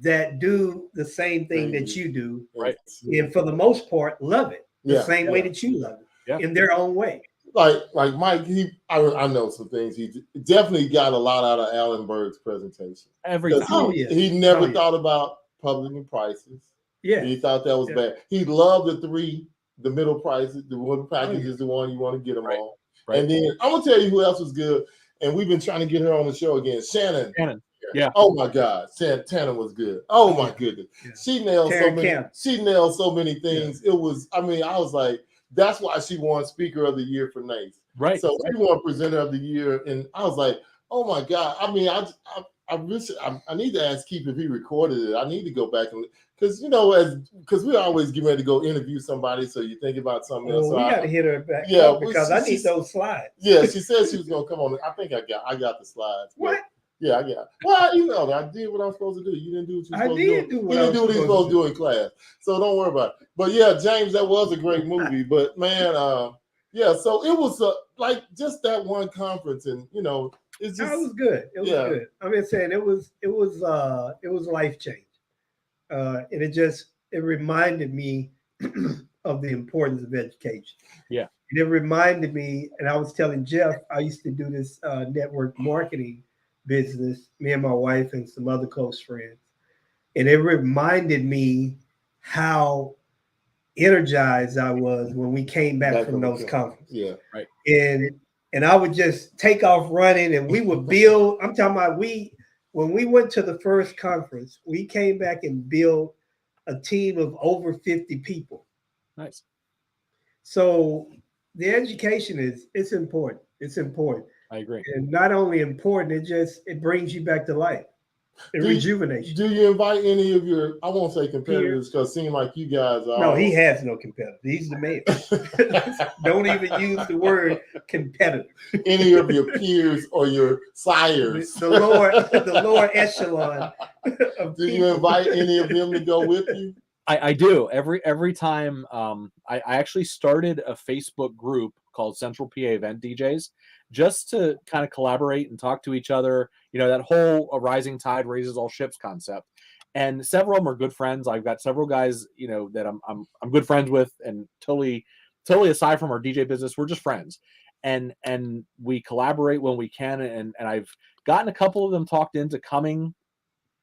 that do the same thing that you do. Right. And for the most part, love it the same way that you love it in their own way. Like Mike, I know some things. He definitely got a lot out of Alan Berg's presentation. Every time. He never thought about publishing prices. Yeah. He thought that was bad. He loved the middle prices. The one package is the one you want to get them on. Right. And then I'm gonna tell you who else was good. And we've been trying to get her on the show again. Shannon. Yeah. Oh my God, Shannon was good. Oh my goodness, she nailed so many. She nailed so many things. It was. I was like, that's why she won Speaker of the Year for NACE. Right. So she won Presenter of the Year, and I was like, oh my God. I need to ask Keith if he recorded it. I need to go back and because we always get ready to go interview somebody, so you think about something else. We got to hit her back. Because I need those slides. Yeah, she said she was gonna come on. I think I got the slides. What? Yeah, I got. Well, I did what I was supposed to do. You didn't do what you were supposed to do. You didn't do what you were supposed to do in class. So don't worry about it. But yeah, James, that was a great movie. But man, so it was like just that one conference, and it's just. It was good. It was good. I'm saying it was life changing, and it reminded me of the importance of education. Yeah, and it reminded me, and I was telling Jeff, I used to do this network marketing business, me and my wife and some other close friends, and it reminded me how energized I was when we came back from those conferences. Yeah, right. And I would just take off running, and we would build. I'm talking about when we went to the first conference, we came back and built a team of over 50 people. Nice. So the education it's important. It's important. I agree. And not only important, it brings you back to life. It rejuvenates you. Do you invite any of your, I won't say competitors, because it seems like you guys are. No, he has no competitor. He's the man. Don't even use the word competitor. Any of your peers or your sires. The lower echelon. Do you invite any of them to go with you? I do. Every time I actually started a Facebook group called Central PA Event DJs just to kind of collaborate and talk to each other. That whole a rising tide raises all ships concept. And several of them are good friends. I've got several guys, that I'm good friends with, and totally aside from our DJ business, we're just friends. And we collaborate when we can. And I've gotten a couple of them talked into coming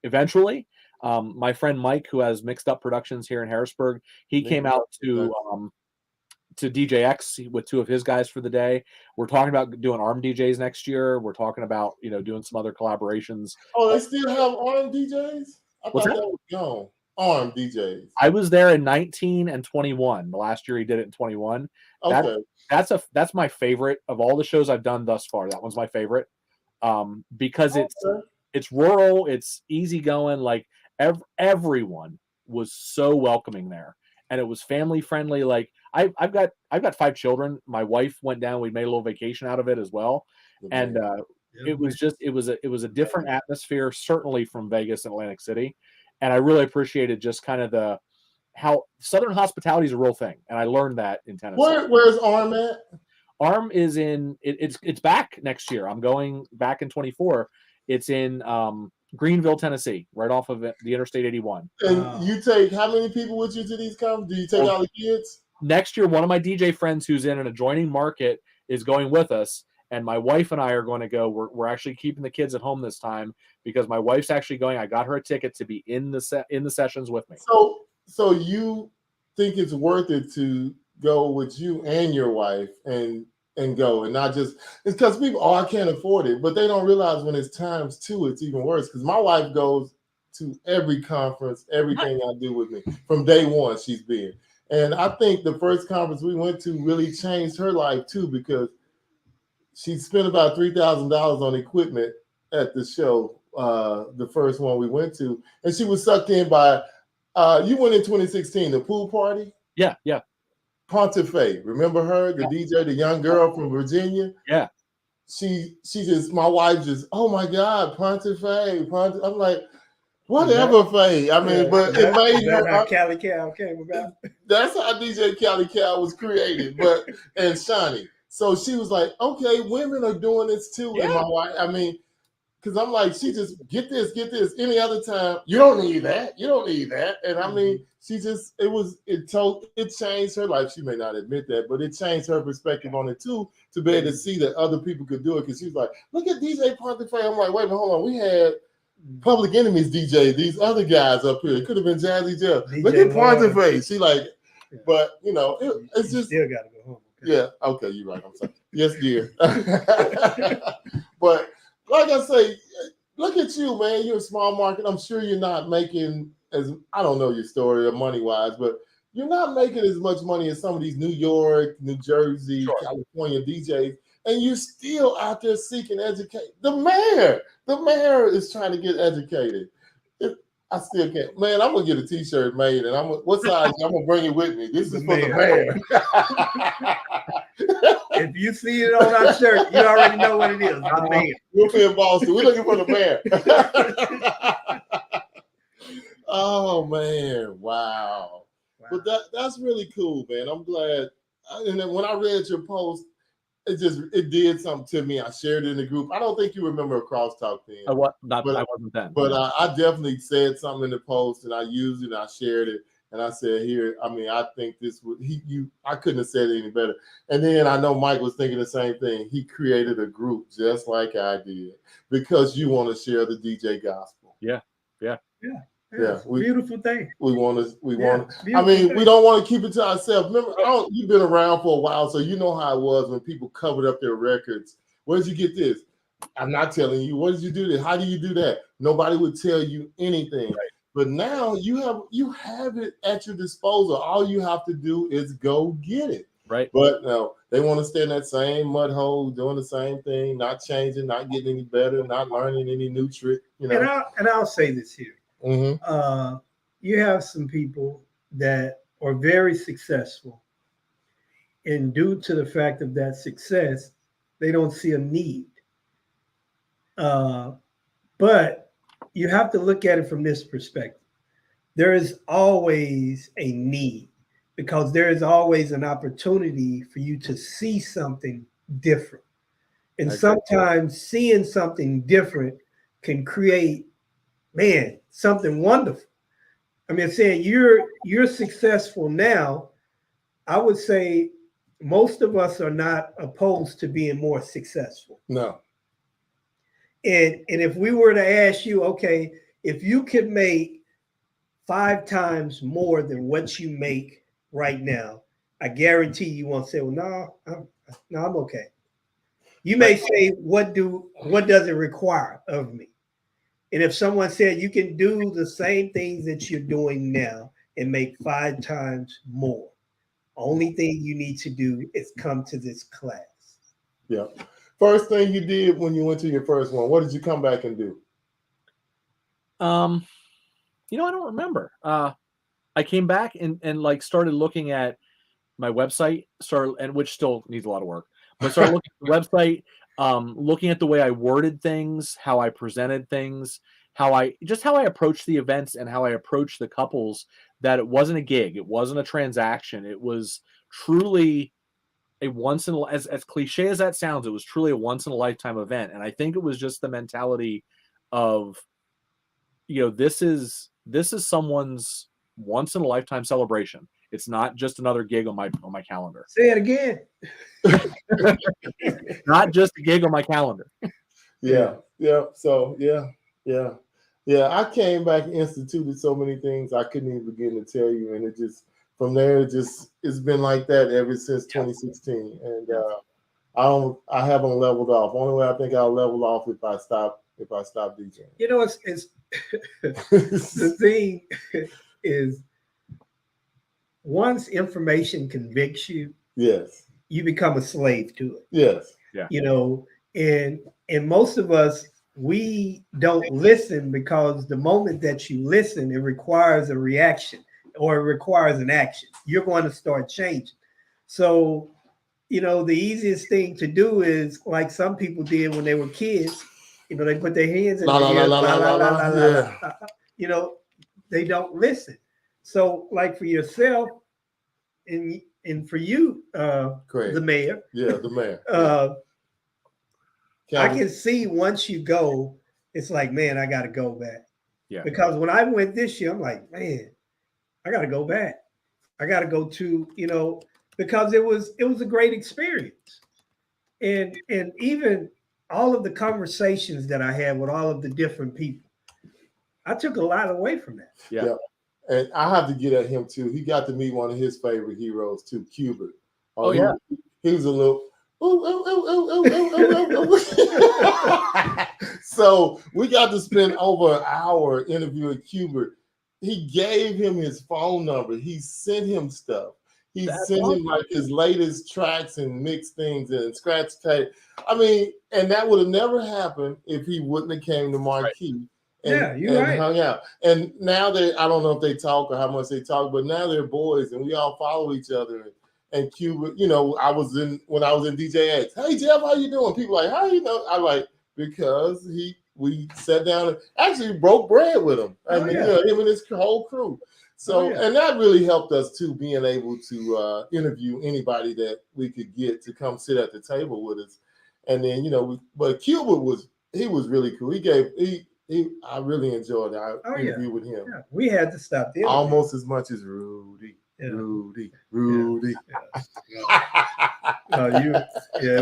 eventually. My friend Mike, who has Mixed Up Productions here in Harrisburg, he came out to DJX with two of his guys for the day. We're talking about doing ARM DJs next year. We're talking about doing some other collaborations. Oh, they still have ARM DJs? I thought that was gone. ARM DJs. I was there in 19 and 21. The last year he did it in 21. Okay. That's my favorite of all the shows I've done thus far. That one's my favorite because it's rural, it's easygoing. Like everyone was so welcoming there, and it was family friendly. Like I've got 5 children. My wife went down. We made a little vacation out of it as well, and it was a different atmosphere, certainly from Vegas and Atlantic City, and I really appreciated just kind of how Southern hospitality is a real thing, and I learned that in Tennessee. Where's Arm at? Arm is it's back next year. I'm going back in 24. It's in Greenville, Tennessee, right off of the Interstate 81. And you take how many people with you to these conferences? Do you take all the kids? Next year, one of my DJ friends who's in an adjoining market is going with us, and my wife and I are going to go. We're actually keeping the kids at home this time because my wife's actually going. I got her a ticket to be in the sessions with me. So you think it's worth it to go with you and your wife and go and not just it's because people I can't afford it, but they don't realize when it's times two, it's even worse. Because my wife goes to every conference, everything I do with me from day one. She's been, and I think the first conference we went to really changed her life too because she spent about $3,000 on equipment at the show, the first one we went to, and she was sucked in by. You went in 2016, the pool party. Yeah. Pontefae, remember her, the DJ, the young girl from Virginia? Yeah. She just, my wife just, oh my God, Pontefae. I'm like, whatever, Faye. I mean, but it made her. How Cali Cal came about. That's how DJ Cali Cal was created, and Shawnee. So she was like, okay, women are doing this too. Yeah. And my wife, I mean, because I'm like, she just get this. Any other time, you don't need that. And I mean, she just, it changed her life. She may not admit that, but it changed her perspective on it too, to be able to see that other people could do it. Because she was like, look at DJ Pontefae. I'm like, wait a minute, hold on. We had Public Enemies DJ, these other guys up here. It could have been Jazzy Jeff. Look at Pontefae. She like, but it's just. Still got to go home. Okay? Yeah. Okay. You're right. I'm sorry. Yes, dear. But like I say, look at you, man. You're a small market. I'm sure you're not making I don't know your story or money wise, but you're not making as much money as some of these New York, New Jersey, California DJs, and you're still out there seeking education. The mayor is trying to get educated. I still can't. Man, I'm gonna get a T-shirt made, and what size? I'm gonna bring it with me. This is for the mayor. If you see it on our shirt, you already know what it is. The mayor. We'll be in Boston. We're looking for the mayor. Oh man, wow. But that's really cool, man. I'm glad. And then when I read your post, it did something to me. I shared it in the group. I don't think you remember a crosstalk then. I wasn't then. But I definitely said something in the post, and I used it. And I shared it, and I said, "Here, I mean, I think this would I couldn't have said it any better." And then I know Mike was thinking the same thing. He created a group just like I did because you want to share the DJ gospel. Yeah. Yeah, beautiful thing. We want. I mean, we don't want to keep it to ourselves. Remember, you've been around for a while, so you know how it was when people covered up their records. Where did you get this? I'm not telling you. What did you do this? How do you do that? Nobody would tell you anything. Right. But now you have it at your disposal. All you have to do is go get it. Right. But no, they want to stay in that same mud hole, doing the same thing, not changing, not getting any better, not learning any new trick. And I'll say this here. Mm-hmm. You have some people that are very successful, and due to the fact of that success, they don't see a need. But you have to look at it from this perspective. There is always a need because there is always an opportunity for you to see something different. And sometimes seeing something different can create something wonderful. I mean, saying you're successful now, I would say most of us are not opposed to being more successful. No. And if we were to ask you, okay, if you could make 5 times more than what you make right now, I guarantee you won't say, well, no, I'm okay. You may say, what does it require of me? And if someone said you can do the same things that you're doing now and make 5 times more, only thing you need to do is come to this class. Yeah. First thing you did when you went to your first one, what did you come back and do? I don't remember. I came back and like started looking at my website, which still needs a lot of work, but started looking at the website. looking at the way I worded things, how I presented things, how I approached the events and how I approached the couples, that it wasn't a gig. It wasn't a transaction. It was truly a once in a, as cliche as that sounds, it was truly a once in a lifetime event. And I think it was just the mentality of, this is someone's once in a lifetime celebration. It's not just another gig on my calendar. Say it again. Not just a gig on my calendar. Yeah. So yeah. I came back and instituted so many things I couldn't even begin to tell you, and it just from there it's been like that ever since 2016. And I haven't leveled off. Only way I think I'll level off if I stop DJing. It's the thing is, once information convicts you, yes, you become a slave to it. Yes. Yeah. And most of us, we don't listen because the moment that you listen, it requires a reaction or it requires an action. You're going to start changing. So, the easiest thing to do is like some people did when they were kids. They put their hands in the air. They don't listen. So, like for yourself, and for you, the mayor. Yeah, the mayor. I can see once you go, it's like, man, I got to go back. Yeah. Because when I went this year, I'm like, man, I got to go back. I got to go to, because it was a great experience. And even all of the conversations that I had with all of the different people, I took a lot away from that. Yeah. And I have to get at him too. He got to meet one of his favorite heroes too, Cubert. Oh yeah. He was a little so we got to spend over an hour interviewing Cubert. He gave him his phone number. He sent him stuff. He sent him like his latest tracks and mixed things and scratch tape. I mean, and that would have never happened if he wouldn't have came to Marquee. Right. And hung out. And now I don't know if they talk or how much they talk, but now they're boys and we all follow each other. And Cuba, when I was in DJ X, hey Jeff, how you doing? People like, how you know? I like, because we sat down and actually broke bread with him. I mean, him and his whole crew. So, and that really helped us too, being able to interview anybody that we could get to come sit at the table with us. And then, but Cuba was really cool. I really enjoyed our interview with him. Yeah. We had to stop there. Almost as much as Rudy. Yeah. Rudy. It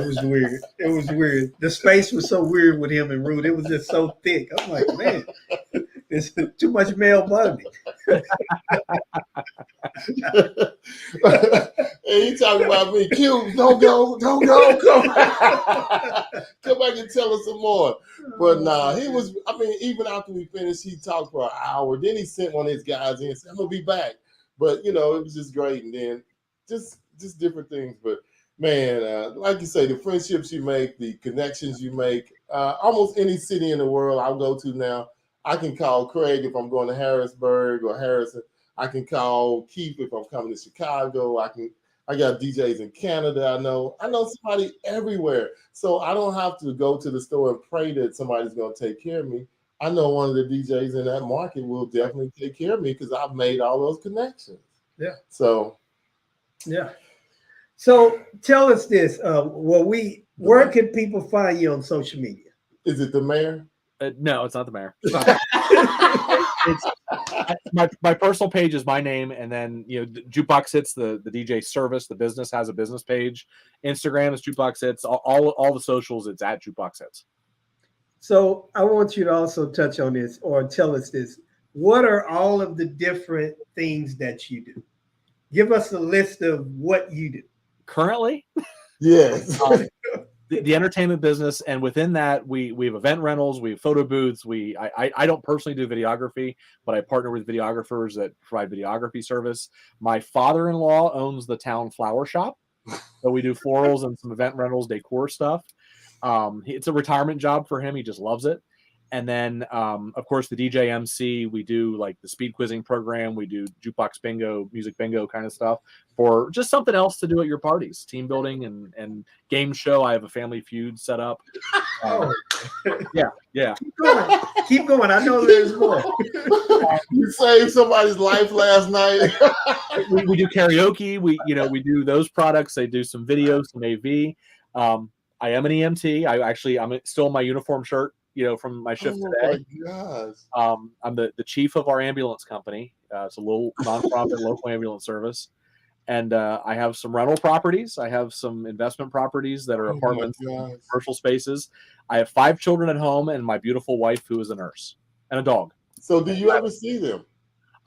was weird. It was weird. The space was so weird with him and Rudy. It was just so thick. I'm like, man, there's too much male bonding. And he talking about me, Q, don't go, come back. Come back and tell us some more. But he was, even after we finished, he talked for an hour. Then he sent one of his guys in and said, I'm going to be back. But, it was just great. And then just different things. But, man, like you say, the friendships you make, the connections you make, almost any city in the world I'll go to now, I can call Craig if I'm going to Harrisburg or Harrison. I can call Keith if I'm coming to Chicago. I got DJs in Canada. I know somebody everywhere. So I don't have to go to the store and pray that somebody's going to take care of me. I know one of the DJs in that market will definitely take care of me because I've made all those connections. Yeah. So. Yeah. So tell us this. Where can people find you on social media? Is it the mayor? No, it's not the mayor. It's my personal page is my name, and then Jukebox Hits, the DJ service, the business has a business page. Instagram is Jukebox Hits. All the socials, it's at Jukebox Hits. So I want you to also touch on this or tell us this. What are all of the different things that you do? Give us a list of what you do. Currently? Yes. The entertainment business, and within that, we have event rentals, we have photo booths. I don't personally do videography, but I partner with videographers that provide videography service. My father-in-law owns the town flower shop, so we do florals and some event rentals, decor stuff. It's a retirement job for him. He just loves it. And then, of course, the DJ MC, we do like the speed quizzing program. We do jukebox bingo, music bingo kind of stuff for just something else to do at your parties, team building and game show. I have a Family Feud set up. Yeah. Keep going. I know there's more. You saved somebody's life last night. we do karaoke. We do those products. They do some video, some AV. I am an EMT. I'm still in my uniform shirt, from my shift today. My gosh. I'm the chief of our ambulance company. It's a little nonprofit local ambulance service. And I have some rental properties. I have some investment properties that are apartments, commercial spaces. I have 5 children at home and my beautiful wife, who is a nurse, and a dog. So do you ever see them?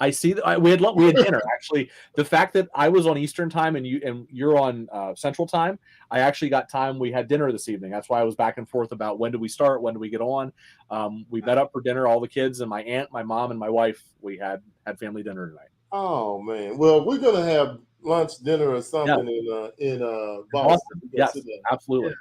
I see that we had dinner. Actually, the fact that I was on Eastern time and you're on Central time, I actually got time. We had dinner this evening. That's why I was back and forth about when do we start, when do we get on. We met up for dinner, all the kids and my aunt, my mom, and my wife. We had family dinner tonight. Oh man! Well, we're gonna have lunch, dinner, or something in Boston. Yes, absolutely.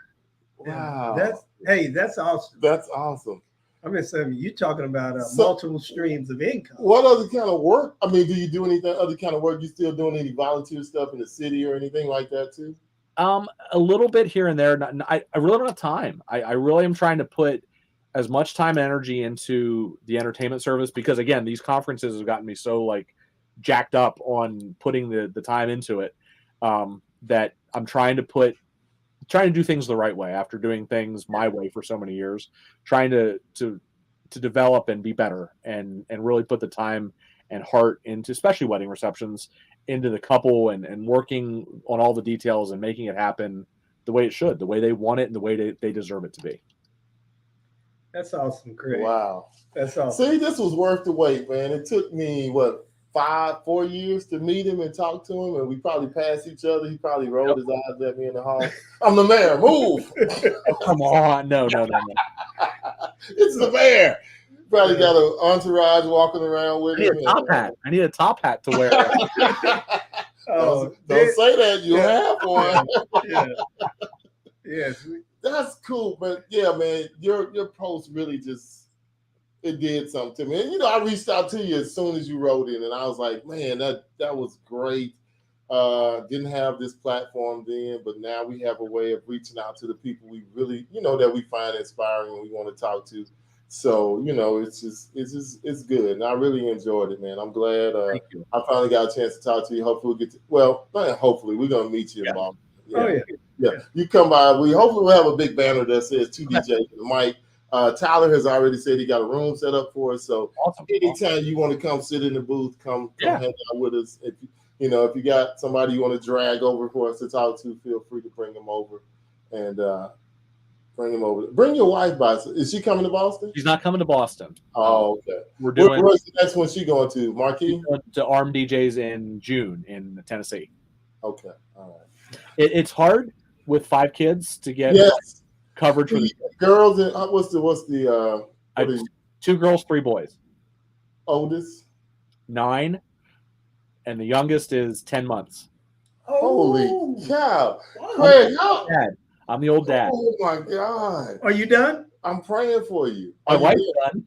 Wow. That's awesome. That's awesome. I'm just saying, you're talking about multiple streams of income. What other kind of work? I mean, do you do anything other kind of work? You still doing any volunteer stuff in the city or anything like that too? A little bit here and there. I really don't have time. I really am trying to put as much time and energy into the entertainment service because again, these conferences have gotten me so like jacked up on putting the time into it that I'm trying to do things the right way after doing things my way for so many years, trying to develop and be better and really put the time and heart into, especially wedding receptions, into the couple and working on all the details and making it happen the way it should, the way they want it and the way they deserve it to be. That's awesome, Craig. Wow. That's awesome. See, this was worth the wait, man. It took me, 4 years to meet him and talk to him, and we probably passed each other. He probably rolled his eyes at me in the hall. I'm the mayor. Move. Come on. No. It's the mayor. Probably got an entourage walking around with him. I need a top hat to wear. Don't say that. You have one. Yes. That's cool, but yeah, man, your post really it did something to me. And I reached out to you as soon as you wrote in, and I was like, man, that was great. Didn't have this platform then, but now we have a way of reaching out to the people we really, that we find inspiring and we want to talk to. So, it's good. And I really enjoyed it, man. I'm glad I finally got a chance to talk to you. Hopefully hopefully we're going to meet you in Boston. Yeah. Oh, Yeah. You come by. Hopefully we'll have a big banner that says 2 DJs and the mic. Tyler has already said he got a room set up for us. So anytime you want to come sit in the booth, come hang out with us. If you got somebody you want to drag over for us to talk to, feel free to bring them over and bring them over. Bring your wife by. Is she coming to Boston? She's not coming to Boston. Oh, okay. We're doing. Where's the next one she going to? Marquis? To Arm DJs in June in Tennessee. Okay. All right. It's hard with 5 kids to get coverage for the girls. And what's the 2 girls, 3 boys. Oldest 9, and the youngest is 10 months. Holy cow! Craig, I'm the old dad. Oh my God! Are you done? I'm praying for you. My wife's done.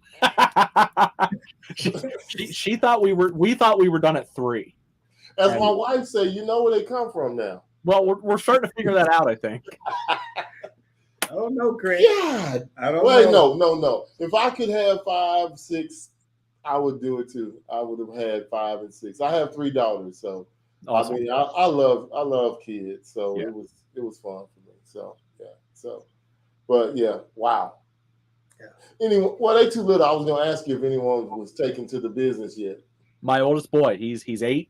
she thought we thought we were done at 3. As my wife said, you know where they come from now. Well, we're starting to figure that out, I think. I don't know, Craig. God. I don't know. No. If I could have 5, 6, I would do it too. I would have had 5 and 6. I have 3 daughters, so awesome. I mean, I love kids, so it was fun for me. So but yeah, wow. Yeah. Anyway, they too little. I was going to ask you if anyone was taken to the business yet. My oldest boy, he's 8.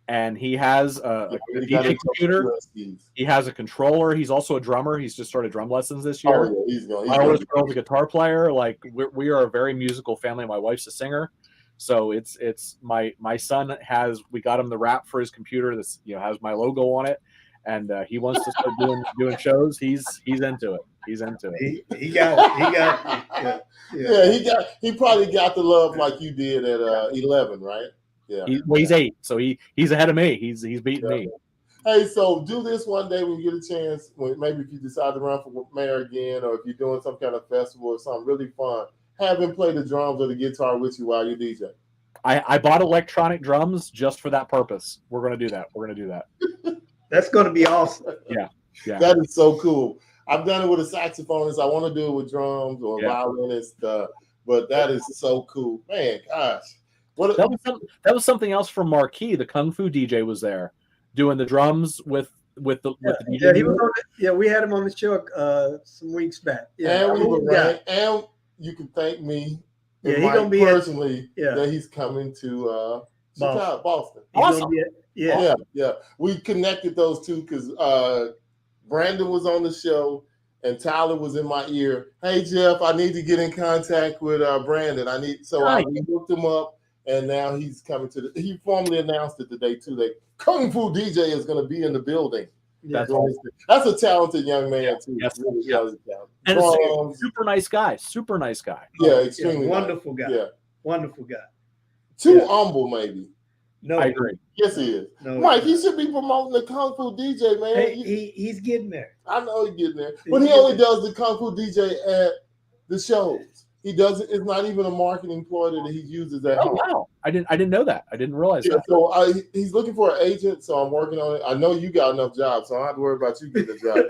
And he has a DJ computer. He has a controller. He's also a drummer. He's just started drum lessons this year. Oh, yeah, My oldest girl's a guitar player. Like we are a very musical family. My wife's a singer, so it's my son we got him the wrap for his computer. This has my logo on it, and he wants to start doing shows. He's into it. He's into it. He got he probably got the love like you did at 11, right? Yeah. He's 8, so he's ahead of me. He's beating me. Hey, so do this one day when you get a chance. Maybe if you decide to run for mayor again, or if you're doing some kind of festival or something really fun, have him play the drums or the guitar with you while you DJ? I bought electronic drums just for that purpose. We're going to do that. That's going to be awesome. Yeah. That is so cool. I've done it with a saxophonist. I want to do it with drums or violinist, but that is so cool, man. Gosh, that was something else from Marquis. The Kung Fu DJ was there doing the drums with the DJ. Yeah, he was on we had him on the show some weeks back. Yeah, and you can thank me. Yeah, he's gonna be personally that he's coming to Boston. Awesome. Yeah. We connected those two because Brandon was on the show and Tyler was in my ear. Hey Jeff, I need to get in contact with Brandon. I looked him up, and now he's coming to he formally announced it today too. That Kung Fu DJ is going to be in the building. Yeah. That's a talented young man too. Yes. Really talented. And a super nice guy. Yeah, extremely wonderful nice. guy. Yeah, wonderful guy. Too humble, maybe. No, I agree. Yes, he is. No, Mike, he should be promoting the Kung Fu DJ, man. Hey, he's getting there. I know he's getting there, but he only does the Kung Fu DJ at the shows. He does it. It's not even a marketing ploy that he uses at home. Wow. I didn't know that. I didn't realize that. So he's looking for an agent, so I'm working on it. I know you got enough jobs, so I don't have to worry about you getting a job.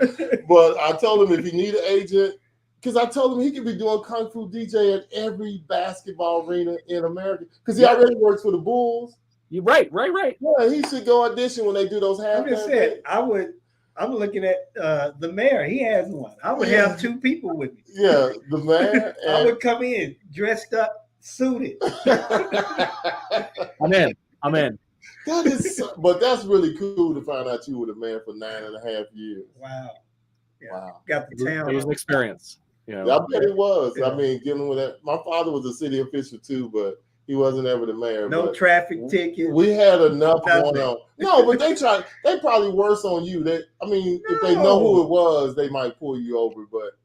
But I told him if you need an agent, because I told him he could be doing Kung Fu DJ at every basketball arena in America, because he already works for the Bulls. You're right. Yeah, he should go audition when they do those half. I'm just saying, I'm looking at the mayor. He has one. I would have two people with me. Yeah, the mayor. I would come in dressed up, suited. I'm in. That is, but that's really cool to find out you were the mayor for 9.5 years. Wow. Yeah. Wow. Got the town. It was an experience. I bet it was. Yeah. I mean, dealing with that. My father was a city official too, but he wasn't ever the mayor. No traffic tickets. We had enough going on. No, but they probably worse on you. If they know who it was, they might pull you over. But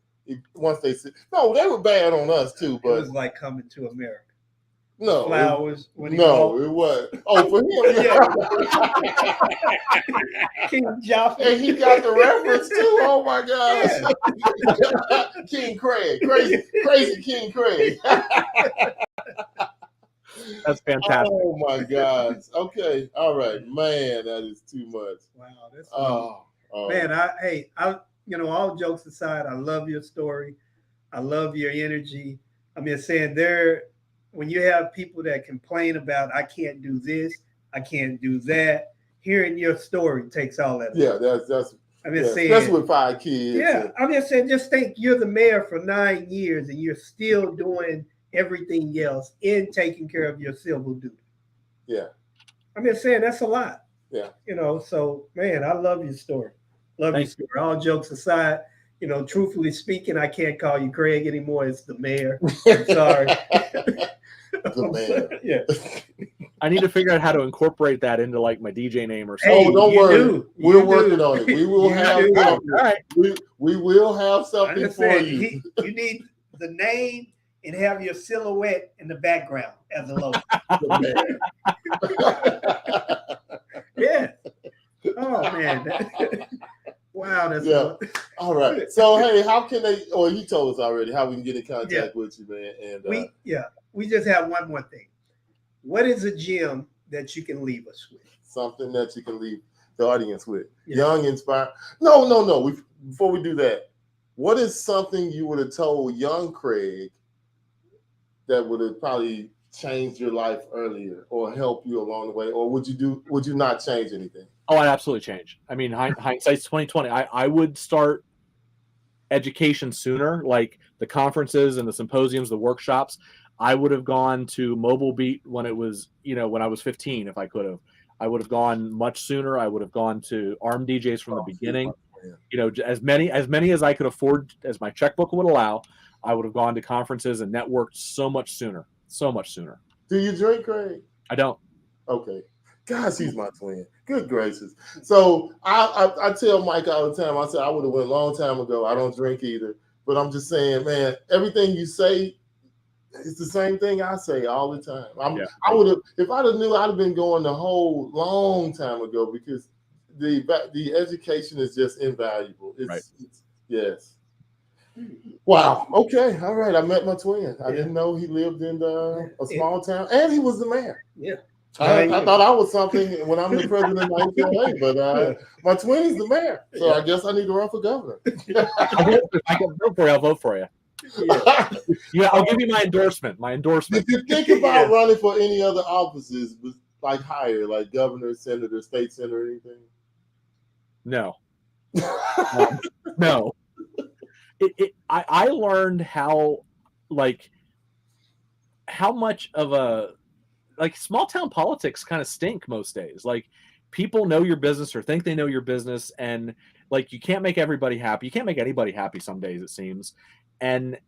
once they see, they were bad on us too. But it was like coming to America. No flowers. It was. Oh, for him, King Joffrey. And he got the reference too. Oh my gosh, King Craig, crazy King Craig. That's fantastic. Oh my gosh. Okay. All right, man. That is too much. Wow. That's man. All jokes aside, I love your story. I love your energy. I mean, saying when you have people that complain about I can't do this, I can't do that, hearing your story takes all that. Yeah, that's. I'm just saying, especially with 5 kids. Yeah, I'm just saying, just think you're the mayor for 9 years and you're still doing everything else in taking care of your civil duty. Yeah. I'm just saying that's a lot. Yeah. So man, I love your story. Your story. All jokes aside, truthfully speaking, I can't call you Craig anymore. It's the mayor. I'm sorry. The mayor. Yeah. I need to figure out how to incorporate that into like my DJ name or something. Oh, don't worry. We're working on it. We will have all right. We will have something for you. You need the name and have your silhouette in the background as a logo. Yeah. Oh man. Wow, that's all right. So hey, how can they? Or he told us already how we can get in contact with you, man. And we just have one more thing. What is a gem that you can leave us with? Something that you can leave the audience with. Young, inspired. No. Before we do that, what is something you would have told young Craig that would have probably changed your life earlier or help you along the way? Or would you not change anything? Oh, I'd absolutely change. I mean, hindsight's 2020. I would start education sooner, like the conferences and the symposiums, the workshops. I would have gone to Mobile Beat when it was, when I was 15, if I could have. I would have gone much sooner. I would have gone to ARM DJs from the beginning. As many as I could afford, as my checkbook would allow. I would have gone to conferences and networked so much sooner. Do you drink, Craig? I don't. Okay. Gosh, he's my twin. Good gracious. So I tell Mike all the time, I said I would have went a long time ago. I don't drink either. But I'm just saying, man, everything you say, it's the same thing I say all the time. I would have, if I'd have knew, I'd have been going the whole long time ago, because the education is just invaluable. Yes. Wow. Okay. All right. I met my twin. I didn't know he lived in a small town, and he was the mayor. Yeah. I thought I was something when I'm the president of UCLA, but my twin is the mayor, so I guess I need to run for governor. If I can vote for you, I'll vote for you. Yeah, I'll give you my endorsement. Did you think about running for any other offices, like higher, like governor, senator, state senator, anything? No. No. I learned how much of a small town politics kind of stink most days. Like, people know your business or think they know your business, and like, you can't make everybody happy. You can't make anybody happy some days, it seems. And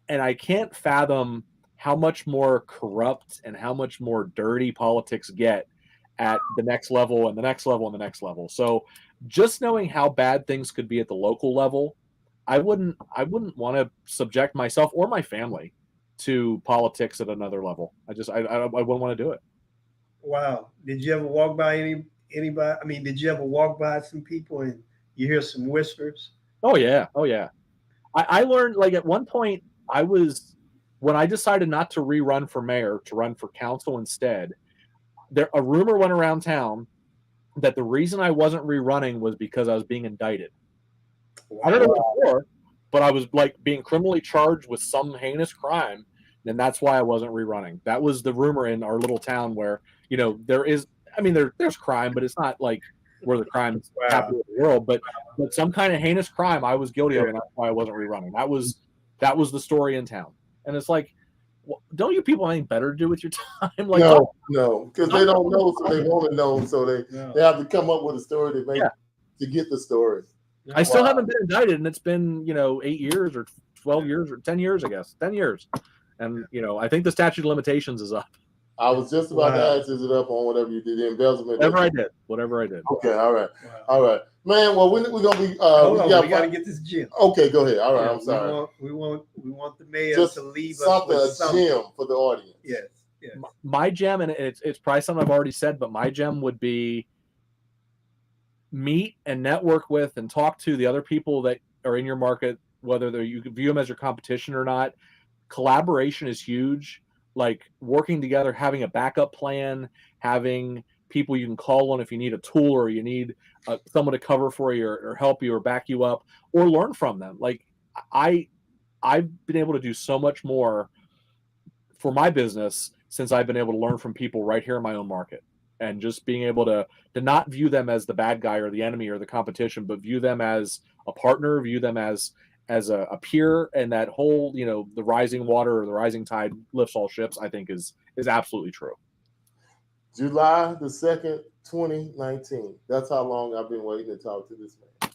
I can't fathom how much more corrupt and how much more dirty politics get at the next level and the next level and the next level. So just knowing how bad things could be at the local level, I wouldn't want to subject myself or my family to politics at another level. I wouldn't want to do it. Wow. Did you ever walk by anybody? I mean, did you ever walk by some people and you hear some whispers? Oh yeah. I learned, like, at one point when I decided not to rerun for mayor, to run for council instead, a rumor went around town that the reason I wasn't rerunning was because I was being indicted. Wow. I don't know what for, but I was like being criminally charged with some heinous crime, and that's why I wasn't rerunning. That was the rumor in our little town where, there's crime, but it's not like where the crime's happening in the world, but some kind of heinous crime I was guilty of, and that's why I wasn't rerunning. That was the story in town. And it's like, well, don't you people have anything better to do with your time? Like, no, because they don't know, so they want to know, so they have to come up with a story to get the story. I still haven't been indicted, and it's been 8 years or 12 years or 10 years, I guess. 10 years. And I think the statute of limitations is up. I was just about to ask, is it up on whatever you did, the embezzlement? Whatever I did. Okay, all right. Man, well, we're gonna be we gotta get this gym. Okay, go ahead. All right, I'm sorry. We want the mayor just to leave something, us with a gem for the audience. Yes. My gem, and it's probably something I've already said, but my gem would be meet and network with and talk to the other people that are in your market, whether you view them as your competition or not. Collaboration is huge. Like, working together, having a backup plan, having people you can call on if you need a tool or you need someone to cover for you or help you or back you up or learn from them. Like, I've been able to do so much more for my business since I've been able to learn from people right here in my own market, and just being able to not view them as the bad guy or the enemy or the competition, but view them as a partner, view them as a peer, and that whole, the rising water or the rising tide lifts all ships, I think is absolutely true. July the 2nd, 2019. That's how long I've been waiting to talk to this man.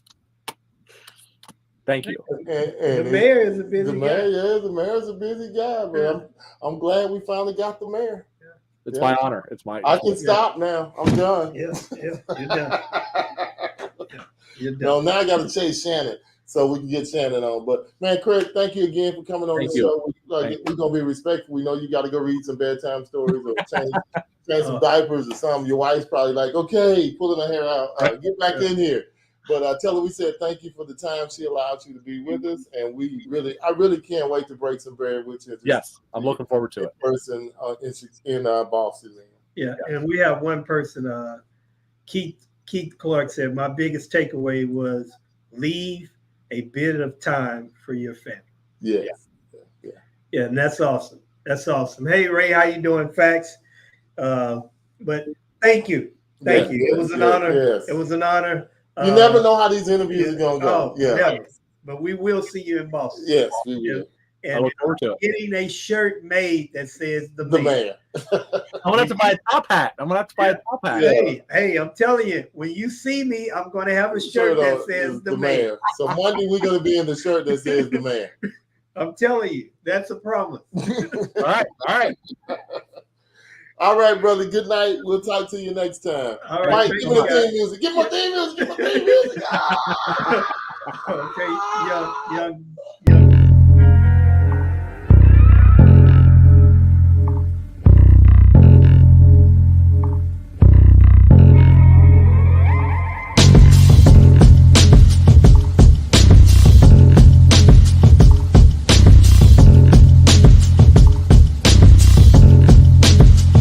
Thank you. And the mayor is a busy guy. The mayor's a busy guy, but I'm glad we finally got the mayor. It's my honor. I can stop now. I'm done. Yes, you're done. You're done. No, now I got to chase Shannon so we can get Shannon on. But man, Craig, thank you again for coming on the show. We're gonna be respectful. We know you got to go read some bedtime stories or change some diapers or something. Your wife's probably like, okay, pulling her hair out. Get back in here. But tell her we said thank you for the time she allowed you to be with us, and I really can't wait to break some bread with you. Yes, I'm looking forward to it. Person in Boston. Yeah, and we have one person. Keith Clark said, my biggest takeaway was leave a bit of time for your family. Yes. Yeah, and that's awesome. That's awesome. Hey, Ray, how you doing? Facts. But thank you. Thank you. It was an honor. Yes. It was an honor. You never know how these interviews are going to go. Never. But we will see you in Boston. Yes, we will. And I look forward to it. Getting a shirt made that says the mayor. I'm gonna have to buy a top hat. Hey, I'm telling you, when you see me, I'm gonna have a shirt that says the mayor. So Monday we're gonna be in the shirt that says the mayor. I'm telling you, that's a promise. All right. All right, brother. Good night. We'll talk to you next time. All right, Mike, give me the theme music. Give me the theme music. Okay, young